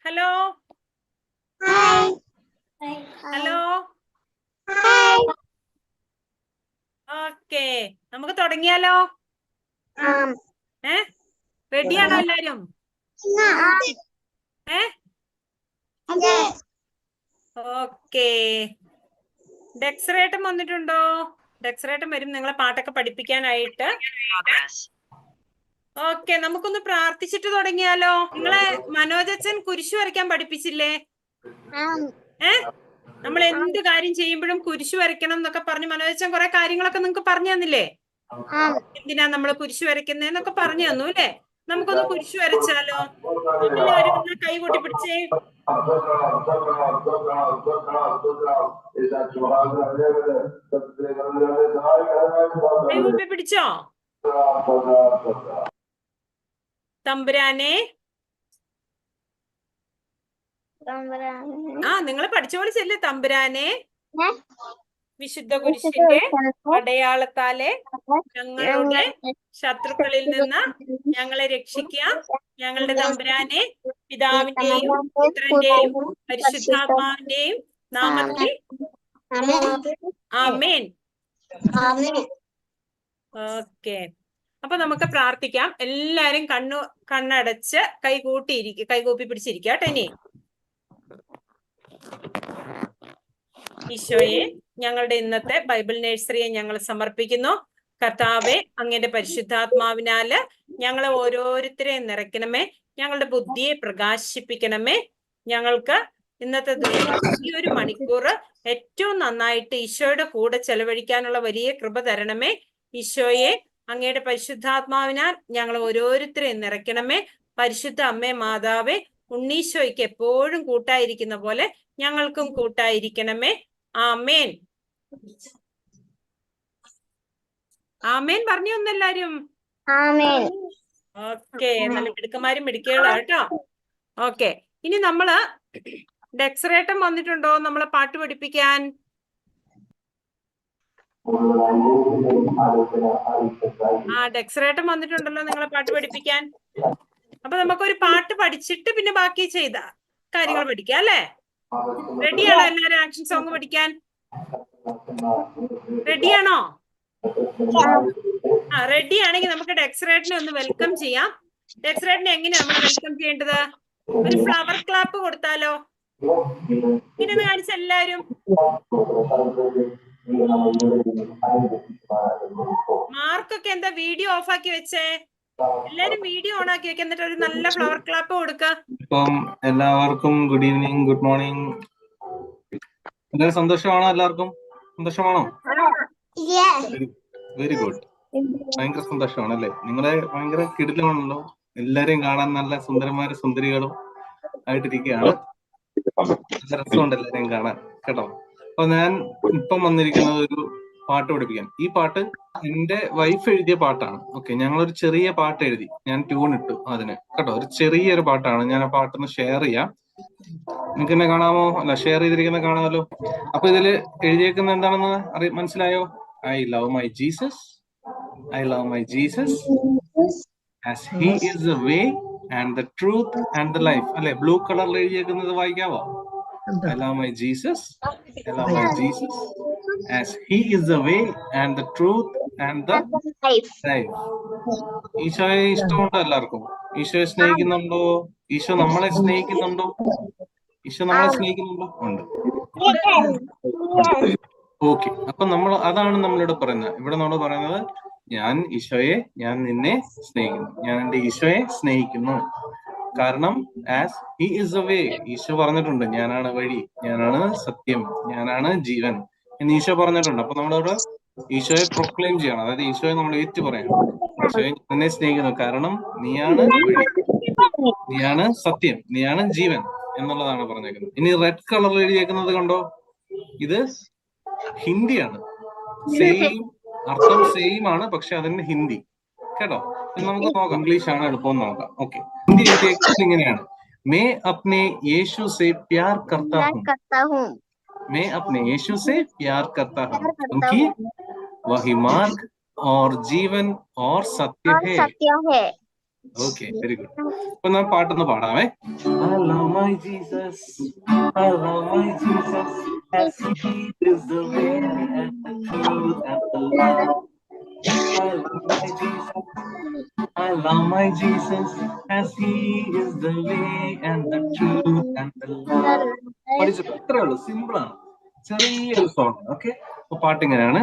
Hello hello okay, നമുക്ക് തുടങ്ങിയാലോ? റെഡിയാണോ എല്ലാരും? ഓക്കെ, ഡെക്സറേട്ടൻ വന്നിട്ടുണ്ടോ? ഡെക്സറേട്ടൻ വരും നിങ്ങളെ പാട്ടൊക്കെ പഠിപ്പിക്കാനായിട്ട്. ഓക്കെ, നമുക്കൊന്ന് പ്രാർത്ഥിച്ചിട്ട് തുടങ്ങിയാലോ? നിങ്ങളെ മനോജച്ചൻ കുരിശു വരയ്ക്കാൻ പഠിപ്പിച്ചില്ലേ? നമ്മൾ എന്ത് കാര്യം ചെയ്യുമ്പോഴും കുരിശു വരയ്ക്കണം എന്നൊക്കെ പറഞ്ഞ് മനോജച്ചൻ കുറെ കാര്യങ്ങളൊക്കെ നിങ്ങൾക്ക് പറഞ്ഞു തന്നില്ലേ? എന്തിനാ നമ്മൾ കുരിശു വരയ്ക്കുന്നതെന്നൊക്കെ പറഞ്ഞു തന്നു അല്ലേ? നമുക്കൊന്ന് കുരിശു വരച്ചാലോ? എല്ലാവരും ഒന്ന് കൈ കൂട്ടി പിടിച്ചേ. കൈ കൂട്ടി പിടിച്ചോ? തമ്പുരാനെ, നിങ്ങൾ പഠിച്ച പോലെ ചെല്ലേ. തമ്പുരാനെ, വിശുദ്ധ കുരിശിന്റെ അടയാളത്താലെ ഞങ്ങളുടെ ശത്രുക്കളിൽ നിന്ന് ഞങ്ങളെ രക്ഷിക്കുക. ഞങ്ങളുടെ തമ്പുരാനെ, പിതാവിന്റെയും പുത്രന്റെയും പരിശുദ്ധാത്മാവിന്റെയും നാമത്തിൽ ആമേൻ. ഓക്കെ, അപ്പൊ നമുക്ക് പ്രാർത്ഥിക്കാം. എല്ലാരും കണ്ണടച്ച് കൈകൂപ്പി പിടിച്ചിരിക്കുക കേട്ടോ. ഇനി ഈശോയെ, ഞങ്ങളുടെ ഇന്നത്തെ ബൈബിൾ നഴ്സറിയെ ഞങ്ങൾ സമർപ്പിക്കുന്നു. കർത്താവെ, അങ്ങയുടെ പരിശുദ്ധാത്മാവിനാല് ഞങ്ങളെ ഓരോരുത്തരെയും നിറയ്ക്കണമേ. ഞങ്ങളുടെ ബുദ്ധിയെ പ്രകാശിപ്പിക്കണമേ. ഞങ്ങൾക്ക് ഇന്നത്തെ ദിവസം ഈ 1 മണിക്കൂർ ഏറ്റവും നന്നായിട്ട് ഈശോയുടെ കൂടെ ചെലവഴിക്കാനുള്ള വലിയ കൃപ തരണമേ. ഈശോയെ, അങ്ങയുടെ പരിശുദ്ധാത്മാവിനാൽ ഞങ്ങൾ ഓരോരുത്തരെയും നിറയ്ക്കണമേ. പരിശുദ്ധ അമ്മേ മാതാവേ, ഉണ്ണീശോയ്ക്ക് എപ്പോഴും കൂട്ടായിരിക്കുന്ന പോലെ ഞങ്ങൾക്കും കൂട്ടായിരിക്കണമേ. ആമേൻ. ആമേൻ പറഞ്ഞു ഒന്നെല്ലാരും. ഓക്കെ, നല്ല മിടുക്കന്മാരും മിടുക്കികളാ കേട്ടോ. ഓക്കെ, ഇനി നമ്മള് ഡെക്സറേട്ടൻ വന്നിട്ടുണ്ടോ നമ്മളെ പാട്ട് പഠിപ്പിക്കാൻ? ഡെക്സറേട്ടൻ വന്നിട്ടുണ്ടല്ലോ നിങ്ങളെ പാട്ട് പഠിപ്പിക്കാൻ. അപ്പൊ നമുക്കൊരു പാട്ട് പഠിച്ചിട്ട് പിന്നെ ബാക്കി ചെയ്ത കാര്യങ്ങൾ പഠിക്കാം അല്ലേ? റെഡിയാണോ എല്ലാരും ആക്ഷൻ സോങ് പഠിക്കാൻ? റെഡിയാണോ? റെഡി ആണെങ്കിൽ നമുക്ക് ഡെക്സറേട്ടനെ ഒന്ന് വെൽക്കം ചെയ്യാം. ഡെക്സറേട്ടനെ എങ്ങനെയാ നമ്മൾ വെൽക്കം ചെയ്യേണ്ടത്? ഒരു ഫ്ലവർ ക്ലാപ്പ് കൊടുത്താലോ? ഇങ്ങനെ ഒന്ന് കാണിച്ച എല്ലാരും. മാർക്കൊക്കെ എന്താ വീഡിയോ ഓഫ് ആക്കി വെച്ചേ? എല്ലാരും വീഡിയോ ഓൺ ആക്കി വെക്ക, എന്നിട്ട് ഒരു നല്ല ഫ്ലവർ ക്ലാപ്പ് കൊടുക്ക. ഇപ്പം എല്ലാവർക്കും ഗുഡ് ഈവനിങ്, ഗുഡ് മോർണിംഗ്. എല്ലാവരും സന്തോഷമാണോ? എല്ലാവർക്കും സന്തോഷമാണോ? വെരി ഗുഡ്, ഭയങ്കര സന്തോഷമാണ് അല്ലേ? നിങ്ങളെ ഭയങ്കര കിടിലമാണല്ലോ. എല്ലാരെയും കാണാൻ നല്ല സുന്ദരന്മാരും സുന്ദരികളും ആയിട്ടിരിക്കുകയാണ്. രസമുണ്ട് എല്ലാരെയും കാണാൻ കേട്ടോ. അപ്പൊ ഞാൻ ഇപ്പം വന്നിരിക്കുന്നത് ഒരു പാട്ട് പഠിപ്പിക്കാൻ. ഈ പാട്ട് എന്റെ വൈഫ് എഴുതിയ പാട്ടാണ്. ഓക്കെ, ഞങ്ങളൊരു ചെറിയ പാട്ട് എഴുതി, ഞാൻ ട്യൂൺ ഇട്ടു അതിന് കേട്ടോ. ഒരു ചെറിയൊരു പാട്ടാണ്. ഞാൻ ആ പാട്ടൊന്ന് ഷെയർ ചെയ്യാം. നിങ്ങൾക്ക് എന്നെ കാണാമോ? അല്ല, ഷെയർ ചെയ്തിരിക്കുന്നത് കാണാമല്ലോ. അപ്പൊ ഇതില് എഴുതിയേക്കുന്നത് എന്താണെന്ന് മനസ്സിലായോ? I love my Jesus, I love my Jesus as he is the way and the truth and the life. അല്ലെ, ബ്ലൂ കളറിൽ എഴുതിയേക്കുന്നത് വായിക്കാവോ? I love my Jesus, I love my Jesus as he is the way and the truth and the life. ഈശോയെ ഇഷ്ടമുണ്ടോ എല്ലാവർക്കും? ഈശോയെ സ്നേഹിക്കുന്നുണ്ടോ? ഈശോ നമ്മളെ സ്നേഹിക്കുന്നുണ്ടോ? ഈശോ നമ്മളെ സ്നേഹിക്കുന്നുണ്ടോ? ഉണ്ട്. Okay, അപ്പൊ അതാണ് നമ്മളിവിടെ പറയുന്നത്. ഇവിടെ നമ്മൾ പറയുന്നത്, ഞാൻ ഈശോയെ, ഞാൻ നിന്നെ സ്നേഹിക്കുന്നു, ഞാൻ എന്റെ ഈശോയെ സ്നേഹിക്കുന്നു. കാരണം as he is a way, Isho പറഞ്ഞിട്ടുണ്ട്, ഞാനാണ് വഴി, ഞാനാണ് സത്യം, ഞാനാണ് ജീവൻ എന്ന് ഈശോ പറഞ്ഞിട്ടുണ്ട്. അപ്പൊ നമ്മളിവിടെ ഈശോയെ പ്രൊക്ലെയിം ചെയ്യണം. അതായത് ഈശോയെ നമ്മൾ ഏറ്റു പറയണം. ഈശോയെ നിന്നെ സ്നേഹിക്കുന്നു, കാരണം നീയാണ് വഴി, നീയാണ് സത്യം, നീയാണ് ജീവൻ എന്നുള്ളതാണ് പറഞ്ഞേക്കുന്നത്. ഇനി റെഡ് കളറിൽ എഴുതിയേക്കുന്നത് കണ്ടോ? ഇത് ഹിന്ദിയാണ്. സെയിം അർത്ഥം സെയിം ആണ്, പക്ഷെ അതിന് ഹിന്ദി കേട്ടോ. നമുക്ക് നോക്കാം. ഇംഗ്ലീഷ് ആണ് എളുപ്പം നോക്കാം. ഓക്കെ, ഹിന്ദി എഴുതിയേക്കുന്നത് ഇങ്ങനെയാണ്: मैं अपने यीशु से प्यार करता हूँ, मैं अपने यीशु से प्यार करता हूँ, क्योंकि वही मार्ग और जीवन और सत्य है. Okay, very good. അപ്പൊ ഞാൻ പാട്ടൊന്ന് പാടാമേ. I love my Jesus, I love my Jesus, as he is the way and the truth and the life. I love my Jesus, I love my Jesus, as he is the way and the truth and the life. പഠിച്ചിട്ട് ഇത്രേ ഉള്ളൂ, simple ആണ്, ചെറിയൊരു song. Okay, അപ്പൊ പാട്ട് ഇങ്ങനെയാണ്.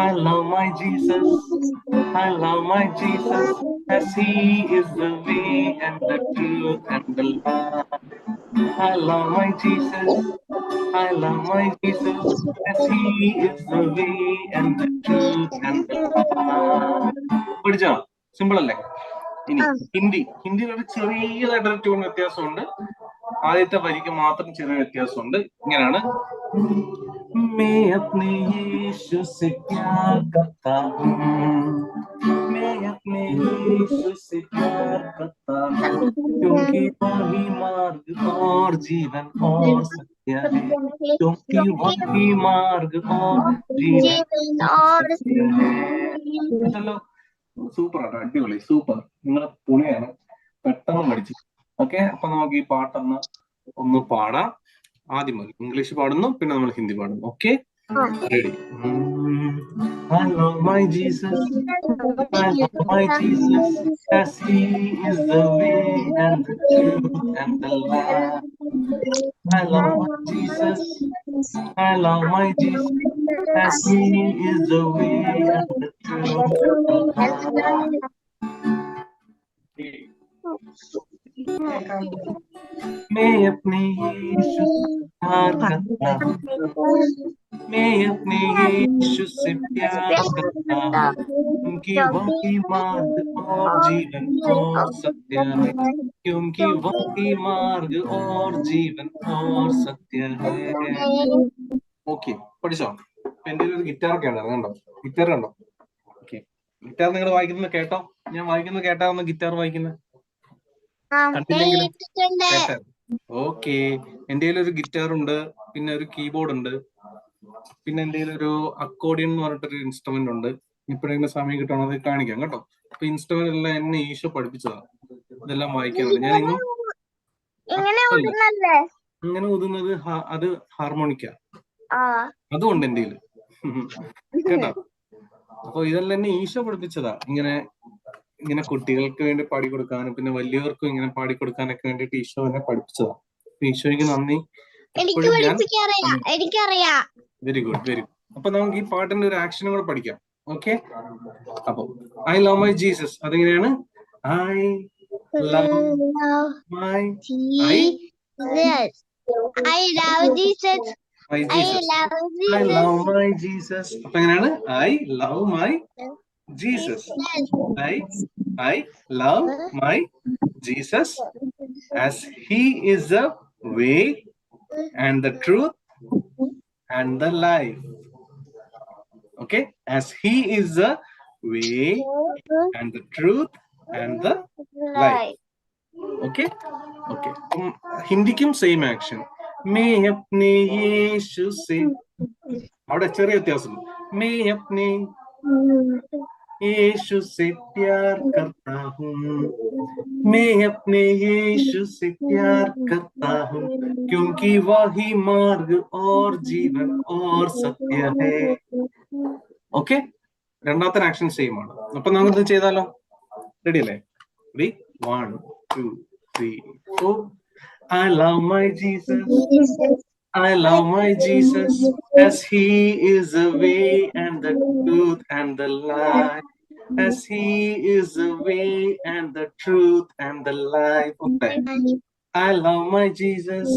I love my Jesus, I love my Jesus, as he is the way and the truth and the life. I love my Jesus, I love my Jesus, as he is the way and the truth and the life. പഠിച്ചോ? Simple അല്ലേ? ഇനി ഹിന്ദിയിലൊരു ചെറിയതായിട്ടൊരു tune വ്യത്യാസമുണ്ട്. ആദ്യത്തെ വരിക്ക് മാത്രം ചെറിയ വ്യത്യാസമുണ്ട്. ഇങ്ങനെയാണ്. मैं अपने यीशु से प्यार करता हूँ, मैं अपने यीशु से प्यार करता हूँ, क्योंकि वही मार्ग और जीवन और सत्य है, क्योंकि वही मार्ग और जीवन और सत्य है. चलो, സൂപ്പർ ആട്ടോ, അടിപൊളി, സൂപ്പർ. നിങ്ങളെ പുണിയാണ്, പെട്ടെന്ന് പഠിച്ചു. ഓക്കെ, അപ്പൊ നമുക്ക് ഈ പാട്ടൊന്ന് പാടാം. ആദ്യം മുതൽ ഇംഗ്ലീഷ് പാടുന്നു, പിന്നെ നമ്മൾ ഹിന്ദി പാടുന്നു. Okay, ready? I love my Jesus, I love my Jesus, as he is the way and the truth and the life. I love my Jesus, I love my Jesus, as he is the way and the truth and the life. मैं अपने यीशु से प्यार करता हूँ, मैं अपने यीशु से प्यार करता हूँ, क्योंकि वही मार्ग और जीवन और सत्य है, क्योंकि वही मार्ग और जीवन और सत्य है. ഓക്കെ, പഠിച്ചോ? എന്റെ ഒരു ഗിറ്റാർ ഒക്കെ ഉണ്ടായിരുന്നു, കണ്ടോ? ഗിറ്റാർ കണ്ടോ? ഓക്കെ, ഗിറ്റാർ നിങ്ങൾ വായിക്കുന്നത് കേട്ടോ? ഞാൻ വായിക്കുന്നത് കേട്ടാവുന്ന ഗിറ്റാർ വായിക്കുന്നത് കണ്ടില്ലെങ്കിലും ഓക്കെ. എന്റെ ഒരു ഗിറ്റാർ ഉണ്ട്, പിന്നെ ഒരു കീബോർഡ് ഉണ്ട്, പിന്നെ എന്റെ ഒരു അക്കോർഡിയൻ എന്ന് പറഞ്ഞിട്ടൊരു ഇൻസ്ട്രുമെന്റ് ഉണ്ട്. ഇപ്പോഴെങ്കിലും സമയം കിട്ടണം, അത് കാണിക്കാം കേട്ടോ. അപ്പൊ ഇൻസ്ട്രുമെന്റ് എല്ലാം എന്നെ ഈശോ പഠിപ്പിച്ചതാണ്, ഇതെല്ലാം വായിക്കാനുണ്ട്. ഞാൻ ഇന്നും അങ്ങനെ ഊതുന്നത് അത് ഹാർമോണിക്ക, അതുകൊണ്ട് എന്റെ കേട്ടോ. അപ്പൊ ഇതെല്ലാം എന്നെ ഈശോ പഠിപ്പിച്ചതാ. ഇങ്ങനെ കുട്ടികൾക്ക് വേണ്ടി പാടിക്കൊടുക്കാനും പിന്നെ വലിയവർക്കും ഇങ്ങനെ പാടിക്കൊടുക്കാനൊക്കെ വേണ്ടിട്ട് ഈശോ എന്നെ പഠിപ്പിച്ചതാ. ഈശോയ്ക്ക് നന്ദി. Very good, very good. അപ്പൊ നമുക്ക് ഈ പാട്ടിന്റെ ഒരു ആക്ഷനും കൂടെ പഠിക്കാം. ഓക്കെ, അപ്പൊ ഐ ലവ് മൈ ജീസസ് അതെങ്ങനെയാണ്? I love my I love my Jesus. അപ്പൊ എങ്ങനെയാണ്? I love my Jesus. I love my Jesus, as he is the way and the truth and the life. Okay, as he is the way and the truth and the life. Okay, okay. ഹിന്ദിക്കും same action. मैं अपने यीशु से, അവിടെ ചെറിയ വ്യത്യാസം. मैं अपने यीशु से प्यार करता हूँ, मैं अपने यीशु से प्यार करता हूँ, क्योंकि वही मार्ग और जीवन और सत्य है. ഓക്കെ, രണ്ടാമത്തെ ആക്ഷൻ സെയിം ആണ്. അപ്പൊ നമുക്ക് ചെയ്താലോ? റെഡി അല്ലേ? Ready? 1 2 3 4. I love my Jesus, I love my Jesus, as he is the way and the truth and the life, as he is the way and the truth and the life. Okay. I love my Jesus,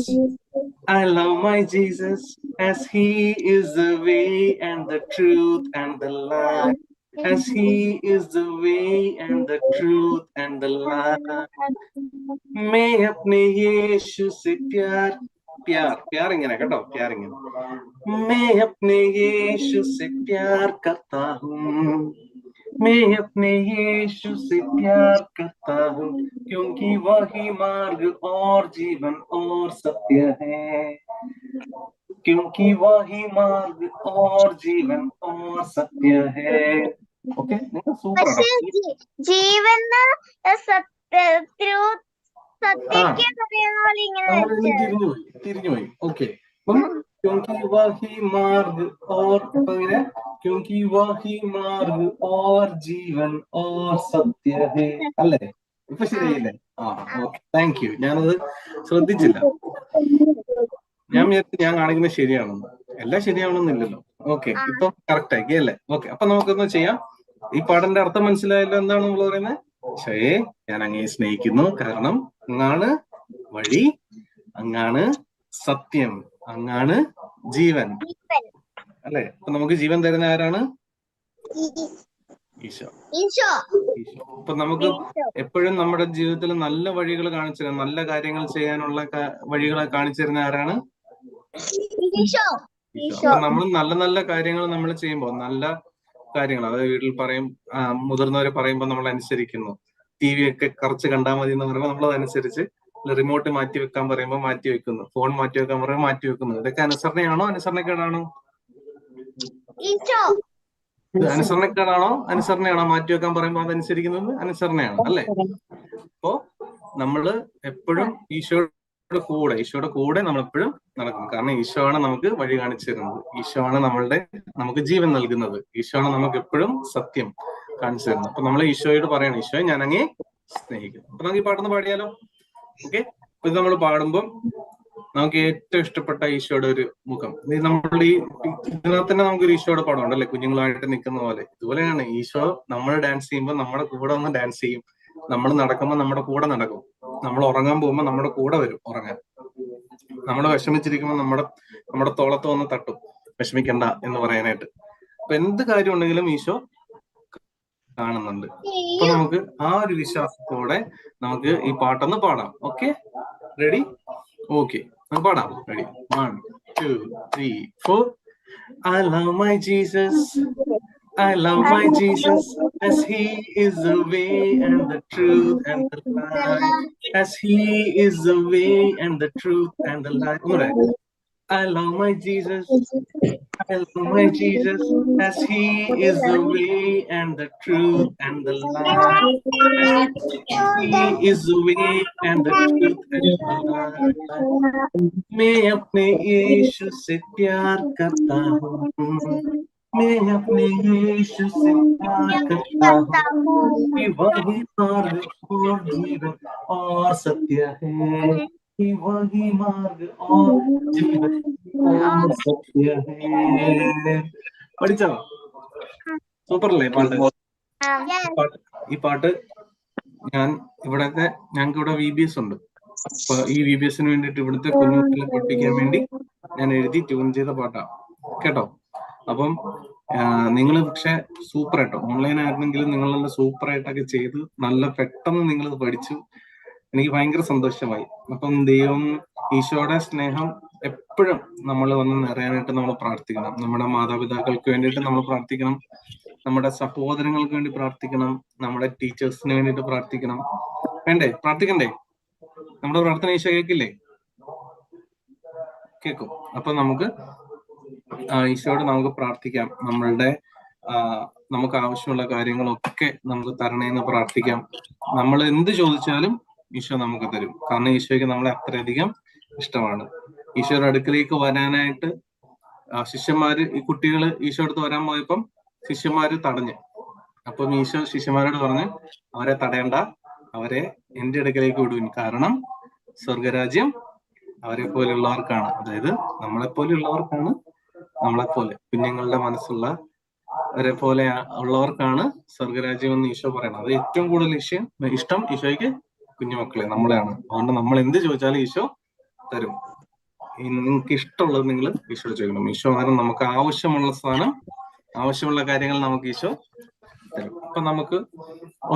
I love my Jesus, as he is the way and the truth and the life, as he is the way and the truth and the life. मैं अपने यीशु से प्यार इങ്ങനെ കേട്ടോ, प्यार ഇങ്ങനെ. मैं अपने यीशु से प्यार करता हूँ, मैं अपने यीशु से प्यार करता हूँ, क्योंकि वही मार्ग और जीवन और सत्य है, क्योंकि वही मार्ग और जीवन और सत्य है. ഓക്കെ, നിങ്ങൾ സൂപ്പർ പക്ഷെ ജീവന് സത്യക്ക് പറയുന്ന പോലെ ഇങ്ങനെ തിരിഞ്ഞുപോയി. ഓക്കെ, അപ്പം ക്യോंकि वही मार्ग और ഇങ്ങനെ क्योंकि वही मार्ग और जीवन और सत्य है അല്ലേ? ഇപ്പൊ ശരിയല്ലേ? Okay, thank you. ഞാനത് ശ്രദ്ധിച്ചില്ല. ഞാൻ വിചാരിച്ചു ഞാൻ കാണിക്കുന്നത് ശരിയാണെന്ന്. എല്ലാം ശരിയാവണമെന്നില്ലല്ലോ. ഓക്കെ, ഇപ്പൊ കറക്റ്റ് ആക്കി അല്ലേ? ഓക്കെ, അപ്പൊ നമുക്കൊന്ന് ചെയ്യാം. ഈ പാഠന്റെ അർത്ഥം മനസ്സിലായല്ലോ? എന്താണ് നമ്മൾ പറയുന്നത്? ഈശോയെ ഞാൻ അങ്ങയെ സ്നേഹിക്കുന്നു, കാരണം അങ്ങാണ് വഴി, അങ്ങാണ് സത്യം, അങ്ങാണ് ജീവൻ അല്ലെ? അപ്പൊ നമുക്ക് ജീവൻ തരുന്ന ആരാണ്? ഈശോ. അപ്പൊ നമുക്ക് എപ്പോഴും നമ്മുടെ ജീവിതത്തിൽ നല്ല വഴികൾ കാണിച്ചു തരാം, നല്ല കാര്യങ്ങൾ ചെയ്യാനുള്ള വഴികളെ കാണിച്ചു തരുന്ന ആരാണ്? ഈശോ. അപ്പൊ നമ്മൾ നല്ല നല്ല കാര്യങ്ങൾ നമ്മൾ ചെയ്യുമ്പോൾ, നല്ല കാര്യങ്ങൾ, അതായത് വീട്ടിൽ പറയും, മുതിർന്നവര് പറയുമ്പോൾ നമ്മൾ അനുസരിക്കുന്നു, ടി വി ഒക്കെ കുറച്ച് കണ്ടാൽ മതി എന്ന് പറയുമ്പോൾ നമ്മൾ അതനുസരിച്ച്, റിമോട്ട് മാറ്റി വെക്കാൻ പറയുമ്പോൾ മാറ്റി വെക്കുന്നു, ഫോൺ മാറ്റി വെക്കാൻ പറയുമ്പോൾ മാറ്റി വെക്കുന്നു. ഇതൊക്കെ അനുസരണയാണോ അനുസരണക്കേടാണോ? ഇത് അനുസരണക്കേടാണോ അനുസരണയാണോ? മാറ്റി വെക്കാൻ പറയുമ്പോൾ അതനുസരിക്കുന്നത് അനുസരണയാണ് അല്ലെ? അപ്പോ നമ്മള് എപ്പോഴും ഈശോയുടെ കൂടെ നമ്മളെപ്പോഴും നടക്കും. കാരണം ഈശോ ആണ് നമുക്ക് വഴി കാണിച്ചു തരുന്നത്, ഈശോ ആണ് നമുക്ക് ജീവൻ നൽകുന്നത്, ഈശോ ആണ് നമുക്ക് എപ്പോഴും സത്യം കാണിച്ചു തരുന്നത്. അപ്പൊ നമ്മൾ ഈശോയോട് പറയണം, ഈശോയെ ഞാൻ അങ്ങേ സ്നേഹിക്കുന്നു. അപ്പൊ നമുക്ക് ഈ പാട്ടൊന്ന് പാടിയാലോ? ഓക്കെ, ഇത് നമ്മൾ പാടുമ്പോൾ നമുക്ക് ഏറ്റവും ഇഷ്ടപ്പെട്ട ഈശോയുടെ ഒരു മുഖം, നമ്മൾ ഇതിനകത്ത് തന്നെ നമുക്കൊരു ഈശോയുടെ പടം ഉണ്ടല്ലേ, കുഞ്ഞുങ്ങളായിട്ട് നിൽക്കുന്ന പോലെ. ഇതുപോലെയാണ് ഈശോ നമ്മൾ ഡാൻസ് ചെയ്യുമ്പോൾ നമ്മുടെ കൂടെ ഒന്ന് ഡാൻസ് ചെയ്യും, നമ്മൾ നടക്കുമ്പോൾ നമ്മുടെ കൂടെ നടക്കും, നമ്മൾ ഉറങ്ങാൻ പോകുമ്പോൾ നമ്മുടെ കൂടെ വരും ഉറങ്ങാൻ, നമ്മൾ വിഷമിച്ചിരിക്കുമ്പോൾ നമ്മുടെ തോളത്ത് വന്ന് തട്ടും, വിഷമിക്കണ്ട എന്ന് പറയാനായിട്ട്. അപ്പൊ എന്ത് കാര്യം ഉണ്ടെങ്കിലും ഈശോ കാണുന്നുണ്ട്. അപ്പൊ നമുക്ക് ആ ഒരു വിശ്വാസത്തോടെ നമുക്ക് ഈ പാട്ടൊന്ന് പാടാം. Okay, ready? ഓക്കെ, നമുക്ക് പാടാം. Ready? 1 2 3 4. I love my Jesus, I love my Jesus, as he is the way and the truth and the life, as he is the way and the truth and the life. I love my Jesus, I love my Jesus, as he is the way and the truth and the life, as he is the way and the truth and the life. मैं अपने यीशु से प्यार करता हूँ, मैं अपने यीशु से प्यार करता हूँ, कि वही मार्ग और जीवन और सत्य है, कि वही मार्ग और जीवन और सत्य है. പഠിച്ചോ? സൂപ്പർ അല്ലേ പാട്ട്? ഈ പാട്ട് ഞങ്ങൾക്ക് ഇവിടെ VBS ഉണ്ട്. അപ്പൊ ഈ VBSന് വേണ്ടിയിട്ട് ഇവിടുത്തെ കുഞ്ഞുങ്ങളെ പഠിപ്പിക്കാൻ വേണ്ടി ഞാൻ എഴുതി ട്യൂൺ ചെയ്ത പാട്ടാ കേട്ടോ. അപ്പം നിങ്ങൾ പക്ഷെ സൂപ്പർ ആയിട്ടോ, ഓൺലൈൻ ആയിരുന്നെങ്കിലും നിങ്ങൾ നല്ല സൂപ്പർ ആയിട്ടൊക്കെ ചെയ്ത് നല്ല പെട്ടെന്ന് നിങ്ങൾ പഠിച്ചു. എനിക്ക് ഭയങ്കര സന്തോഷമായി. അപ്പം ദൈവം, ഈശോയുടെ സ്നേഹം എപ്പോഴും നമ്മൾ വന്ന് നിറയാനായിട്ട് നമ്മൾ പ്രാർത്ഥിക്കണം. നമ്മുടെ മാതാപിതാക്കൾക്ക് വേണ്ടിയിട്ട് നമ്മൾ പ്രാർത്ഥിക്കണം, നമ്മുടെ സഹോദരങ്ങൾക്ക് വേണ്ടി പ്രാർത്ഥിക്കണം, നമ്മുടെ ടീച്ചേഴ്സിന് വേണ്ടിയിട്ട് പ്രാർത്ഥിക്കണം. വേണ്ടേ? പ്രാർത്ഥിക്കണ്ടേ? നമ്മുടെ പ്രാർത്ഥന ഈശോ കേൾക്കില്ലേ? കേൾക്കും. അപ്പൊ നമുക്ക് ഈശോയോട് നമുക്ക് പ്രാർത്ഥിക്കാം. നമുക്ക് ആവശ്യമുള്ള കാര്യങ്ങളൊക്കെ നമുക്ക് തരണേന്ന് പ്രാർത്ഥിക്കാം. നമ്മൾ എന്ത് ചോദിച്ചാലും ഈശോ നമുക്ക് തരും. കാരണം ഈശോയ്ക്ക് നമ്മളെ അത്രയധികം ഇഷ്ടമാണ്. ഈശോയുടെ അടുക്കലേക്ക് വരാനായിട്ട് ശിഷ്യന്മാര്, ഈ കുട്ടികള് ഈശോ അടുത്ത് വരാൻ പോയപ്പം ശിഷ്യന്മാര് തടഞ്ഞു. അപ്പം ഈശോ ശിഷ്യന്മാരോട് പറഞ്ഞ്, അവരെ തടയണ്ട, അവരെ എന്റെ അടുക്കലേക്ക് വിടുവിൻ, കാരണം സ്വർഗരാജ്യം അവരെ പോലെയുള്ളവർക്കാണ്. അതായത് നമ്മളെപ്പോലെയുള്ളവർക്കാണ്, നമ്മളെപ്പോലെ കുഞ്ഞുങ്ങളുടെ മനസ്സുള്ള അവരെ പോലെ ഉള്ളവർക്കാണ് സ്വർഗരാജ്യം എന്ന് ഈശോ പറയണം. അത് ഏറ്റവും കൂടുതൽ ഇഷ്ടം ഈശോയ്ക്ക് കുഞ്ഞുമക്കളെ, നമ്മളെയാണ്. അതുകൊണ്ട് നമ്മൾ എന്ത് ചോദിച്ചാലും ഈശോ തരും. നിങ്ങൾക്ക് ഇഷ്ടമുള്ളത് നിങ്ങൾ ഈശോയോട് ചോദിക്കണം. ഈശോ കാരണം നമുക്ക് ആവശ്യമുള്ള സാധനം, ആവശ്യമുള്ള കാര്യങ്ങൾ നമുക്ക് ഈശോ തരും. അപ്പൊ നമുക്ക്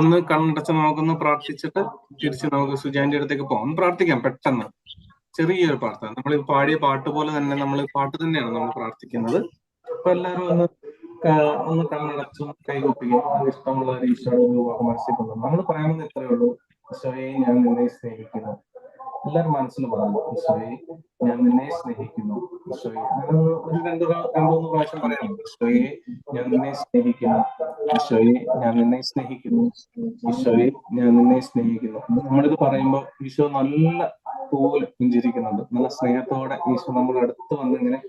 ഒന്ന് കണ്ണടച്ച് നമുക്കൊന്ന് പ്രാർത്ഥിച്ചിട്ട് തിരിച്ച് നമുക്ക് സുജാന്റെ അടുത്തേക്ക് പോകാം. പ്രാർത്ഥിക്കാം പെട്ടെന്ന്, ചെറിയൊരു പ്രാർത്ഥന. നമ്മൾ പാടിയ പാട്ട് പോലെ തന്നെ, നമ്മൾ പാട്ട് തന്നെയാണ് നമ്മൾ പ്രാർത്ഥിക്കുന്നത്. അപ്പൊ എല്ലാവരും ഒന്ന് കണ്ണടച്ചും കൈകൊപ്പിക്കും. ഇഷ്ടമുള്ള ഈശോയോട് മനസ്സിൽ കൊണ്ടു നമ്മൾ പറയാമെന്ന് ഇത്രയേ ഉള്ളൂ. ഈശോയെ ഞാൻ നിന്നെ സ്നേഹിക്കുന്നു, എല്ലാവരും മനസ്സിൽ പറഞ്ഞു, ഈശോയെ ഞാൻ നിന്നെ സ്നേഹിക്കുന്നു, ഈശോയെ ഒരു രണ്ടൂന്ന് പ്രാവശ്യം പറയണം. ഈശോയെ ഞാൻ നിന്നെ സ്നേഹിക്കുന്നു, ഈശോയെ ഞാൻ നിന്നെ സ്നേഹിക്കുന്നു, ഈശോയെ ഞാൻ നിന്നെ സ്നേഹിക്കുന്നു. നമ്മളിത് പറയുമ്പോൾ ഈശോ നല്ല പോലെ പുഞ്ചിരിക്കുന്നുണ്ട്. നല്ല സ്നേഹത്തോടെ ഈശോ നമ്മുടെ അടുത്ത് വന്ന് ഇങ്ങനെ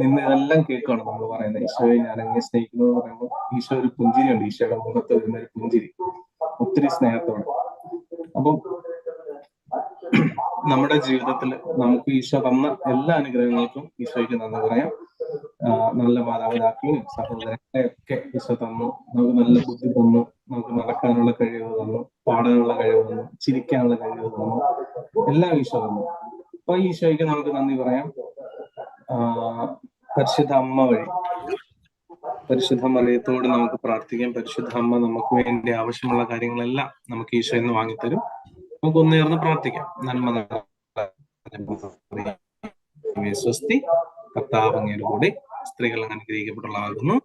നിന്ന് ഇതെല്ലാം കേൾക്കുകയാണ് നമ്മൾ പറയുന്നത്. ഈശോയെ ഞാൻ എങ്ങനെ സ്നേഹിക്കുന്നു എന്ന് പറയുമ്പോൾ ഈശോ ഒരു പുഞ്ചിരിയുണ്ട്, ഈശോയുടെ മുഖത്ത് വരുന്ന ഒരു പുഞ്ചിരി, ഒത്തിരി സ്നേഹത്തോടെ. അപ്പം നമ്മുടെ ജീവിതത്തിൽ നമുക്ക് ഈശോ തന്ന എല്ലാ അനുഗ്രഹങ്ങൾക്കും ഈശോയ്ക്ക് നന്ദി പറയാം. നല്ല മാതാപിതാക്കളെയും സഹോദരങ്ങളെ ഒക്കെ ഈശോ തന്നു. നമുക്ക് നല്ല ബുദ്ധി തന്നു, നമുക്ക് നടക്കാനുള്ള കഴിവ് തന്നു, പാടാനുള്ള കഴിവ് തന്നു, ചിരിക്കാനുള്ള കഴിവ് തന്നു, എല്ലാം ഈശോ തന്നു. അപ്പൊ ഈശോയ്ക്ക് നമുക്ക് നന്ദി പറയാം. പരിശുദ്ധ അമ്മ വഴി പരിശുദ്ധ മറിയത്തോട് നമുക്ക് പ്രാർത്ഥിക്കാം. പരിശുദ്ധ അമ്മ നമുക്ക് വേണ്ടി ആവശ്യമുള്ള കാര്യങ്ങളെല്ലാം നമുക്ക് ഈശോയിൽ നിന്ന് വാങ്ങിത്തരും. നമുക്ക് ഒന്നേർന്ന് പ്രാർത്ഥിക്കാം. നന്മ സ്വസ്തി, കർത്താവ് അങ്ങയുടെ കൂടെ, സ്ത്രീകൾ അനുഗ്രഹിക്കപ്പെട്ടവളാകുന്നു,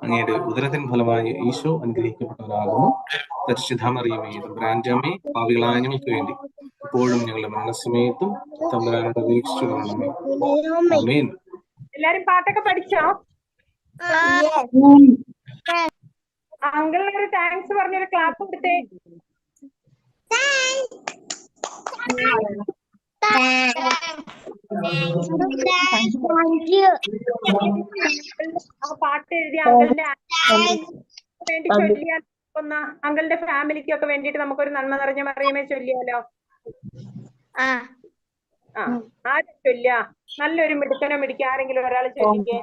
അങ്ങയുടെ ഉദരത്തിൻ ഫലമായി ഈശോ അനുഗ്രഹിക്കപ്പെട്ടവരാകുന്നു. പരിശുദ്ധ മറിയമേ തമ്പുരാന്റമ്മേ, പാപികളായ ഞങ്ങൾക്ക് വേണ്ടി ഇപ്പോഴും ഞങ്ങളുടെ മരണസമയത്തും തമ്പുരാനോട് അപേക്ഷിച്ചു കൊള്ളണമേ. ആമേൻ. എല്ലാരും പാട്ടൊക്കെ പഠിച്ചോ? അങ്കിളിനൊരു താങ്ക്സ് പറഞ്ഞൊരു ക്ലാപ്പ് കൊടുത്തേ. ആ പാട്ട് എഴുതി അങ്കിളിന്റെ വേണ്ടി ചൊല്ലിയാൽ അങ്കിളിന്റെ ഫാമിലിക്കൊക്കെ വേണ്ടിട്ട് നമുക്കൊരു നന്മ നിറഞ്ഞ മറിയമേ ചൊല്ലിയാലോ? ആരും ചൊല്ല, നല്ലൊരു മിടുക്കനോ മിടുക്കി ആരെങ്കിലും ഒരാൾ ചൊല്ലിക്കേ.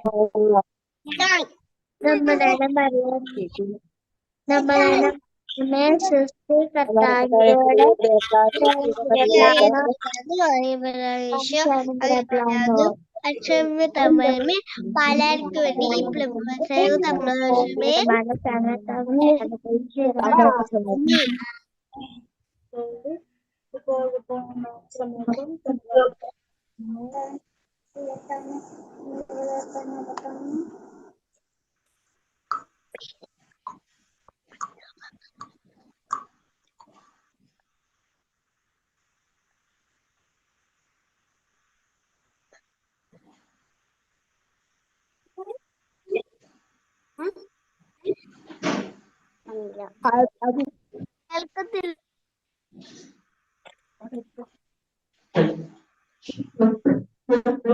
പലർക്കും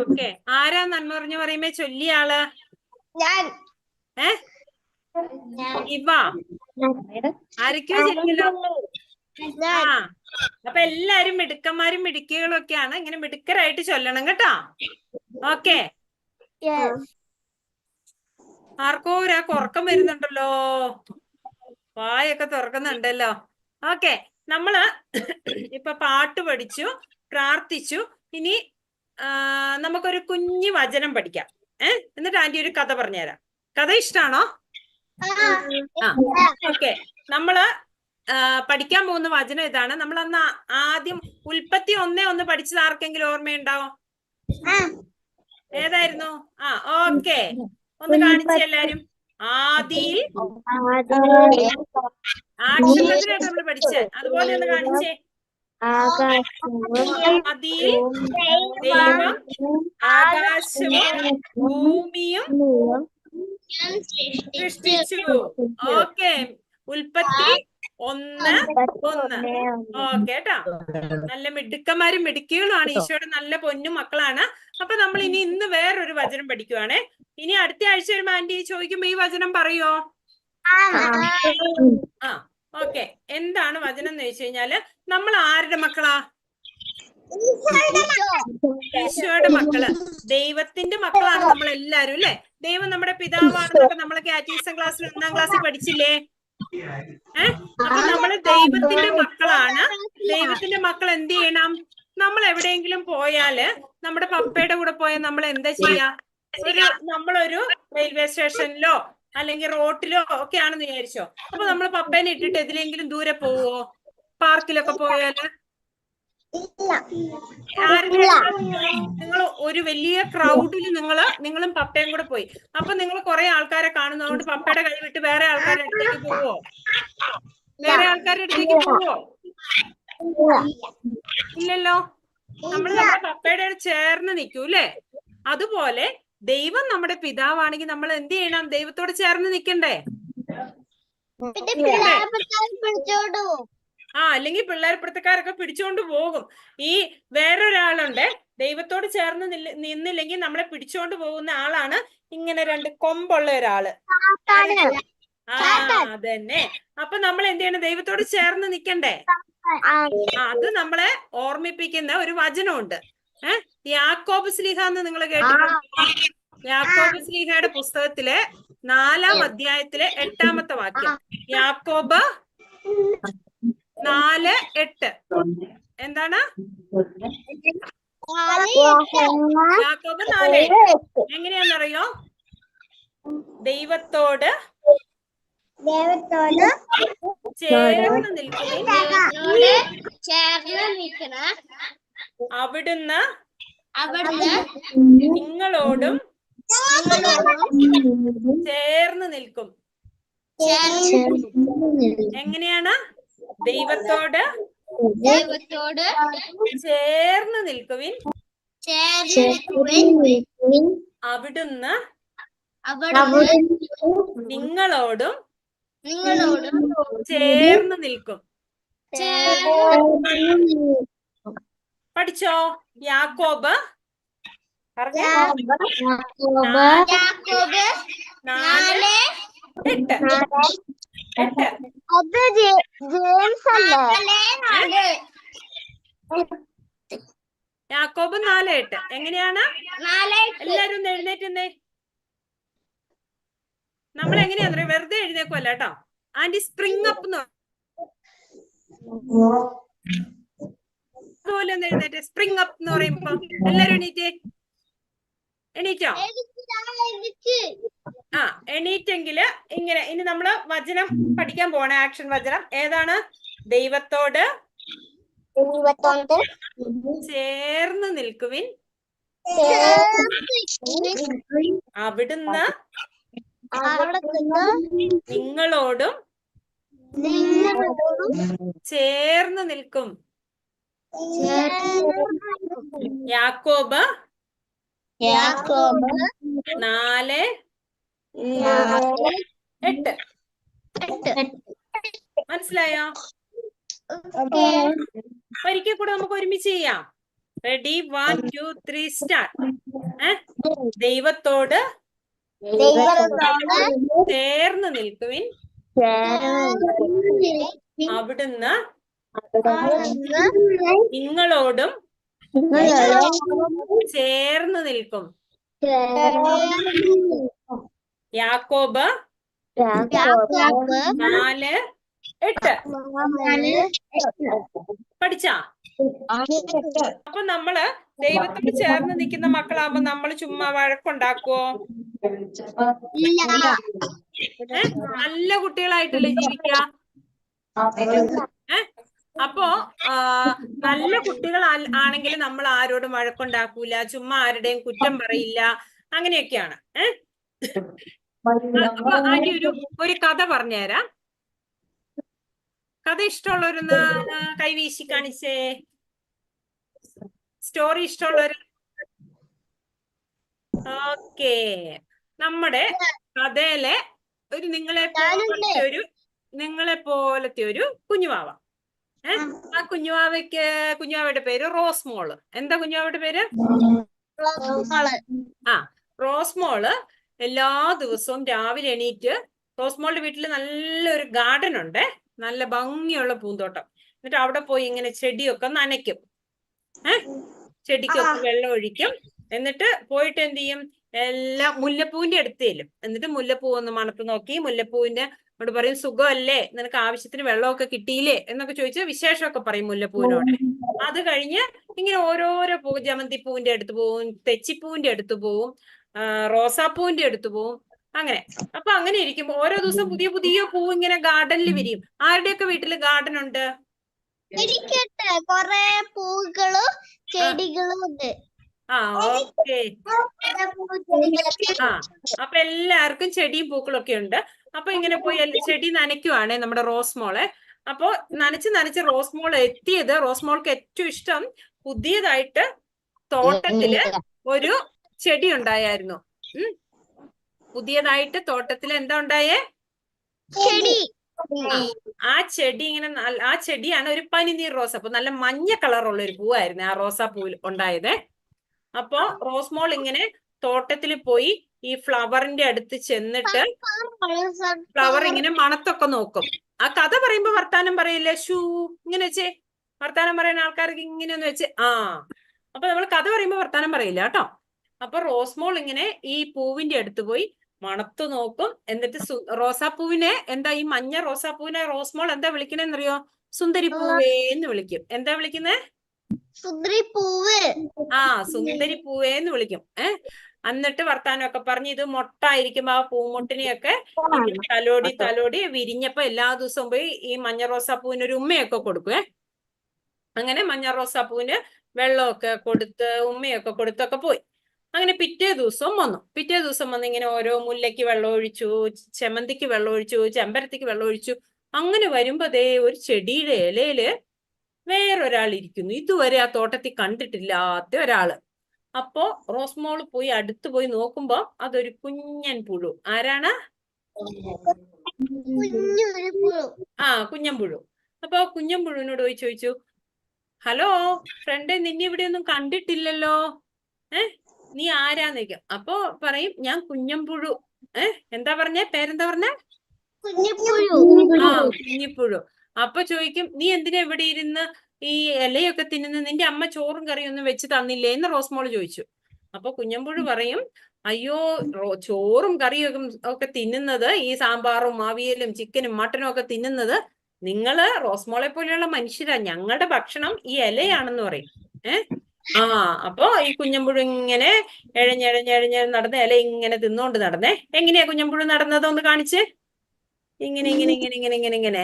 ഓക്കെ, ആരാ നന്മ പറഞ്ഞു പറയുമ്പോ ചൊല്ലിയ ആള്? ഇവ ആരൊക്കെയോ ചൊല്ലിയല്ലോ. അപ്പൊ എല്ലാരും മിടുക്കന്മാരും മിടുക്കികളും ഒക്കെയാണ്. ഇങ്ങനെ മിടുക്കരായിട്ട് ചൊല്ലണം കേട്ടോ. ഓക്കെ, ആർക്കോ ഒരാൾക്ക് ഉറക്കം വരുന്നുണ്ടല്ലോ, വായൊക്കെ തുറക്കുന്നുണ്ടല്ലോ. ഓക്കെ, നമ്മള് ഇപ്പൊ പാട്ട് പഠിച്ചു, പ്രാർത്ഥിച്ചു. ഇനി നമുക്കൊരു കുഞ്ഞു വചനം പഠിക്കാം. എന്നിട്ട് ആന്റി ഒരു കഥ പറഞ്ഞുതരാം. കഥ ഇഷ്ടാണോ? ഓക്കെ, നമ്മള് പഠിക്കാൻ പോകുന്ന വചനം ഇതാണ്. നമ്മൾ അന്ന് ആദ്യം ഉൽപ്പത്തി 1:1 പഠിച്ചത് ആർക്കെങ്കിലും ഓർമ്മയുണ്ടാവോ? ഏതായിരുന്നു? ഓക്കെ, ഒന്ന് കാണിച്ചേ എല്ലാരും. ആദിയിൽ ആക്ഷേപത്തിനായിട്ട് നമ്മൾ പഠിച്ചേ, അതുപോലെ ഒന്ന് കാണിച്ചേ. ആദിയിൽ ദൈവം ആകാശവും ഭൂമിയും സൃഷ്ടിച്ചു. ഓക്കെ, ഉൽപ്പത്തി 1:1. ഓക്കെ കേട്ടോ, നല്ല മിടുക്കന്മാരും മിടുക്കികളുമാണ്, ഈശോയുടെ നല്ല പൊന്നും മക്കളാണ്. അപ്പൊ നമ്മൾ ഇന്ന് വേറൊരു വചനം പഠിക്കുവാണേ. ഇനി അടുത്ത ആഴ്ച വരുമ്പോ ആന്റി ചോദിക്കുമ്പോ ഈ വചനം പറയോ? ഓക്കെ, എന്താണ് വചനം എന്ന് ചോദിച്ചു കഴിഞ്ഞാല് നമ്മൾ ആരുടെ മക്കളാ? ഈശോയുടെ മക്കള്, ദൈവത്തിന്റെ മക്കളാണ് നമ്മൾ എല്ലാരും അല്ലെ. ദൈവം നമ്മുടെ പിതാവാണെന്നൊക്കെ നമ്മളെ കാറ്റഗിസം ക്ലാസ്സിൽ 1-ാം ക്ലാസ്സിൽ പഠിച്ചില്ലേ? അപ്പൊ നമ്മള് ദൈവത്തിന്റെ മക്കളാണ്. ദൈവത്തിന്റെ മക്കൾ എന്ത് ചെയ്യണം? നമ്മൾ എവിടെയെങ്കിലും പോയാല്, നമ്മുടെ പപ്പയുടെ കൂടെ പോയാൽ നമ്മൾ എന്താ ചെയ്യാ? നമ്മളൊരു റെയിൽവേ സ്റ്റേഷനിലോ അല്ലെങ്കിൽ റോട്ടിലോ ഒക്കെ ആണെന്ന് വിചാരിച്ചോ. അപ്പൊ നമ്മൾ പപ്പേനെ ഇട്ടിട്ട് എതിലെങ്കിലും ദൂരെ പോവോ? പാർക്കിലൊക്കെ പോയാല് നിങ്ങൾ ഒരു വലിയ ക്രൗഡിൽ നിങ്ങളും പപ്പയും കൂടെ പോയി. അപ്പൊ നിങ്ങൾ കുറെ ആൾക്കാരെ കാണുന്നതുകൊണ്ട് പപ്പയുടെ കൈ വിട്ട് വേറെ ആൾക്കാരുടെ അടുത്തേക്ക് പോവോ? വേറെ ആൾക്കാരുടെ അടുത്തേക്ക് പോവോ? ഇല്ലല്ലോ. നമ്മൾ നമ്മുടെ പപ്പയുടെ ചേർന്ന് നിൽക്കൂ അല്ലേ? അതുപോലെ ദൈവം നമ്മുടെ പിതാവാണെങ്കിൽ നമ്മൾ എന്ത് ചെയ്യണം? ദൈവത്തോട് ചേർന്ന് നിൽക്കണ്ടേ? പിടിച്ചോണ്ടു അല്ലെങ്കിൽ പിള്ളേർപ്പിടുത്തക്കാരൊക്കെ പിടിച്ചോണ്ട് പോകും. ഈ വേറൊരാളുണ്ട്, ദൈവത്തോട് ചേർന്ന് നിന്നില്ലെങ്കിൽ നമ്മളെ പിടിച്ചോണ്ട് പോകുന്ന ആളാണ് ഇങ്ങനെ 2 കൊമ്പുള്ള ഒരാള്. അതന്നെ. അപ്പൊ നമ്മൾ എന്ത് ചെയ്യണം? ദൈവത്തോട് ചേർന്ന് നിൽക്കണ്ടേ? അത് നമ്മളെ ഓർമ്മിപ്പിക്കുന്ന ഒരു വചനമുണ്ട്. യാക്കോബ് ശ്ലീഹ എന്ന് നിങ്ങൾ കേട്ടിട്ടുണ്ടോ? യാക്കോബ് ശ്ലീഹയുടെ പുസ്തകത്തിലെ 4-ാം അധ്യായത്തിലെ 8-ാമത്തെ വാക്യം. യാക്കോബ് 4:8 എന്താണ്? യാക്കോബ് 4:8 എങ്ങനെയാണെന്നറിയോ? ദൈവത്തോട് ചേർന്ന് നിൽക്കണം, അവിടുന്ന് നിങ്ങളോടും ചേർന്ന് നിൽക്കും. എങ്ങനെയാണ്? ദൈവത്തോട് ചേർന്ന് നിൽക്കുവിൻ, അവിടുന്ന് നിങ്ങളോടും ചേർന്ന് നിൽക്കും. പഠിച്ചോ? യാക്കോബ് 4:8. യാക്കോബ് 4:8 എങ്ങനെയാണ്? എല്ലാരും ഒന്ന് എഴുന്നേറ്റുന്നേ. നമ്മൾ എങ്ങനെയാ വെറുതെ എഴുന്നേക്കുമല്ല കേട്ടോ. ആന്റി സ്പ്രിങ് അപ്പ് അതുപോലെ ഒന്ന് എഴുന്നേറ്റ്. സ്പ്രിങ് അപ്പ് എന്ന് പറയുമ്പോ എല്ലാരും എണീറ്റോ? എണീറ്റെങ്കില് ഇങ്ങനെ. ഇനി നമ്മള് വചനം പഠിക്കാൻ പോണേ. ആക്ഷൻ വചനം ഏതാണ്? ദൈവത്തോട് ചേർന്ന് നിൽക്കുവിൻ, അവിടുന്ന് നിങ്ങളോടും ചേർന്ന് നിൽക്കും. യാക്കോബ് 4:8 മനസ്സിലായോ? ഒരിക്കൽ കൂടെ നമുക്ക് ഒരുമിച്ച് ചെയ്യാം. റെഡി? 1 2 3 സ്റ്റാർട്ട്. ദൈവത്തോട് ചേർന്ന് നിൽക്കുവിൻ, അവിടുന്ന് നിങ്ങളോടും ചേർന്ന് നിൽക്കും. യാക്കോബ് 4:8 പഠിച്ചാ? അപ്പൊ നമ്മള് ദൈവത്തോട് ചേർന്ന് നിൽക്കുന്ന മക്കളാകുമ്പോ നമ്മള് ചുമ്മാ വഴക്കുണ്ടാക്കുവോ? നല്ല കുട്ടികളായിട്ടല്ലേ ജീവിക്കുക? അപ്പോ നല്ല കുട്ടികൾ ആണെങ്കിൽ നമ്മൾ ആരോടും വഴക്കുണ്ടാക്കൂല, ചുമ്മാ ആരുടെയും കുറ്റം പറയില്ല, അങ്ങനെയൊക്കെയാണ്. അപ്പൊ ആന്റി ഒരു കഥ പറഞ്ഞുതരാം. കഥ ഇഷ്ടമുള്ളവരൊന്ന് കൈവീശി കാണിച്ചേ. സ്റ്റോറി ഇഷ്ടമുള്ളവര്? ഓക്കേ. നമ്മുടെ കഥയിലെ ഒരു നിങ്ങളെ പോലത്തെ ഒരു കുഞ്ഞുവാവ. ആ കുഞ്ഞുവാവയുടെ പേര് റോസ്മോള്. എന്താ കുഞ്ഞുവാവയുടെ പേര്? റോസ്മോള് എല്ലാ ദിവസവും രാവിലെ എണീറ്റ്, റോസ്മോളുടെ വീട്ടിൽ നല്ലൊരു ഗാർഡൻ ഉണ്ട്, നല്ല ഭംഗിയുള്ള പൂന്തോട്ടം. എന്നിട്ട് അവിടെ പോയി ഇങ്ങനെ ചെടിയൊക്കെ നനയ്ക്കും. ചെടിക്കൊക്കെ വെള്ളം ഒഴിക്കും. എന്നിട്ട് പോയിട്ട് എന്ത് ചെയ്യും? എല്ലാം മുല്ലപ്പൂവിന്റെ അടുത്ത് ചെല്ലും. എന്നിട്ട് മുല്ലപ്പൂ ഒന്ന് മണത്ത് നോക്കി, മുല്ലപ്പൂവിന്റെ അവിടെ പറയും, സുഖമല്ലേ, നിനക്ക് ആവശ്യത്തിന് വെള്ളമൊക്കെ കിട്ടിയില്ലേ എന്നൊക്കെ ചോദിച്ച് വിശേഷമൊക്കെ പറയും മുല്ലപ്പൂവിനോട്. അത് കഴിഞ്ഞ് ഇങ്ങനെ ഓരോരോ പൂ, ജമന്തിപ്പൂവിന്റെ അടുത്ത് പോവും, തെച്ചിപ്പൂവിന്റെ അടുത്ത് പോവും, റോസാപ്പൂവിന്റെ അടുത്ത് പോവും, അങ്ങനെ. അപ്പൊ അങ്ങനെ ഇരിക്കുമ്പോ ഓരോ ദിവസം പുതിയ പുതിയ പൂ ഇങ്ങനെ ഗാർഡനിൽ വിരിയും. ആരുടെയൊക്കെ വീട്ടില് ഗാർഡൻ ഉണ്ട്? കൊറേ പൂക്കളും ചെടികളും ഉണ്ട്. ഓക്കെ. അപ്പൊ എല്ലാവർക്കും ചെടിയും പൂക്കളും ഒക്കെ ഉണ്ട്. അപ്പൊ ഇങ്ങനെ പോയി ചെടി നനയ്ക്കുവാണേ നമ്മുടെ റോസ്മോളെ. അപ്പൊ നനച്ച് റോസ്മോൾ എത്തിയത്, റോസ്മോൾക്ക് ഏറ്റവും ഇഷ്ടം പുതിയതായിട്ട് തോട്ടത്തില് ഒരു ചെടി ഉണ്ടായിരുന്നു. പുതിയതായിട്ട് തോട്ടത്തില് എന്താ ഉണ്ടായേ? ചെടി. ആ ചെടി ഇങ്ങനെ ആ ചെടിയാണ് ഒരു പനിനീർ റോസ. അപ്പൊ നല്ല മഞ്ഞ കളറുള്ള ഒരു പൂവായിരുന്നു ആ റോസാപ്പൂവിൽ ഉണ്ടായത്. അപ്പൊ റോസ്മോൾ ഇങ്ങനെ തോട്ടത്തിൽ പോയി ഈ ഫ്ലവറിന്റെ അടുത്ത് ചെന്നിട്ട് ഫ്ലവർ ഇങ്ങനെ മണത്തൊക്കെ നോക്കും. ആ കഥ പറയുമ്പോ വർത്താനം പറയില്ലേ, ഷൂ ഇങ്ങനെ വെച്ചേ, വർത്താനം പറയുന്ന ആൾക്കാർക്ക് ഇങ്ങനെ ഒന്ന് വെച്ച് അപ്പൊ നമ്മൾ കഥ പറയുമ്പോ വർത്താനം പറയില്ല കേട്ടോ. അപ്പൊ റോസ്മോൾ ഇങ്ങനെ ഈ പൂവിന്റെ അടുത്ത് പോയി മണത്ത് നോക്കും. എന്നിട്ട് റോസാപ്പൂവിനെ എന്താ, ഈ മഞ്ഞ റോസാപ്പൂവിനെ റോസ്മോൾ എന്താ വിളിക്കണെന്നറിയോ? സുന്ദരിപ്പൂവേ എന്ന് വിളിക്കും. എന്താ വിളിക്കുന്നേ? സുന്ദരിപ്പൂവ്. സുന്ദരിപ്പൂവേന്ന് വിളിക്കും. എന്നിട്ട് വർത്താനമൊക്കെ പറഞ്ഞ് ഇത് മൊട്ടായിരിക്കുമ്പോ ആ പൂമൊട്ടിനെയൊക്കെ തലോടി തലോടി വിരിഞ്ഞപ്പോ എല്ലാ ദിവസവും പോയി ഈ മഞ്ഞ റോസാപ്പൂവിന് ഒരു ഉമ്മയൊക്കെ കൊടുക്കുവേ. അങ്ങനെ മഞ്ഞ റോസാപ്പൂവിന് വെള്ളമൊക്കെ കൊടുത്ത് ഉമ്മയൊക്കെ കൊടുത്തൊക്കെ പോയി. അങ്ങനെ പിറ്റേ ദിവസം വന്ന് ഇങ്ങനെ ഓരോ മുല്ലയ്ക്ക് വെള്ളം ഒഴിച്ചു, ചെമന്തിക്ക് വെള്ളം ഒഴിച്ചു, ചെമ്പരത്തിക്ക് വെള്ളം ഒഴിച്ചു. അങ്ങനെ വരുമ്പോ ദേ ഒരു ചെടിയുടെ ഇലയില് വേറൊരാൾ ഇരിക്കുന്നു, ഇതുവരെ ആ തോട്ടത്തിൽ കണ്ടിട്ടില്ലാത്ത ഒരാള്. അപ്പോ റോസ്മോള് പോയി അടുത്ത് പോയി നോക്കുമ്പോ അതൊരു കുഞ്ഞൻ പുഴു. ആരാണ്? കുഞ്ഞൻ പുഴു. അപ്പൊ കുഞ്ഞൻ പുഴുവിനോട് പോയി ചോദിച്ചു, ഹലോ ഫ്രണ്ട്, നിന്നെ ഇവിടെ ഒന്നും കണ്ടിട്ടില്ലല്ലോ, നീ ആരാന്ന് ചോദിക്കും. അപ്പൊ പറയും, ഞാൻ കുഞ്ഞമ്പുഴു. എന്താ പറഞ്ഞേ? പേരെന്താ പറഞ്ഞേ? കുഞ്ഞിപ്പുഴു. അപ്പൊ ചോദിക്കും, നീ എന്തിനാ ഇവിടെ ഇരുന്ന് ഈ ഇലയൊക്കെ തിന്നുന്ന? നിന്റെ അമ്മ ചോറും കറിയും ഒന്നും വെച്ച് തന്നില്ലേ എന്ന് റോസ്മോള് ചോദിച്ചു. അപ്പൊ കുഞ്ഞമ്പുഴു പറയും, അയ്യോ ചോറും കറിയും ഒക്കെ തിന്നുന്നത്, ഈ സാമ്പാറും അവിയലും ചിക്കനും മട്ടനും ഒക്കെ തിന്നുന്നത് നിങ്ങള് റോസ്മോളെ പോലെയുള്ള മനുഷ്യരാ. ഞങ്ങളുടെ ഭക്ഷണം ഈ ഇലയാണെന്ന് പറയും. അപ്പൊ ഈ കുഞ്ഞമ്പുഴു ഇങ്ങനെ എഴഞ്ഞെഴഞ്ഞെഴഞ്ഞ് നടന്ന ഇല ഇങ്ങനെ തിന്നോണ്ട് നടന്നേ. എങ്ങനെയാ കുഞ്ഞമ്പുഴു നടന്നത്? ഒന്ന് കാണിച്ച്. ഇങ്ങനെ ഇങ്ങനെ ഇങ്ങനെ ഇങ്ങനെ ഇങ്ങനെ ഇങ്ങനെ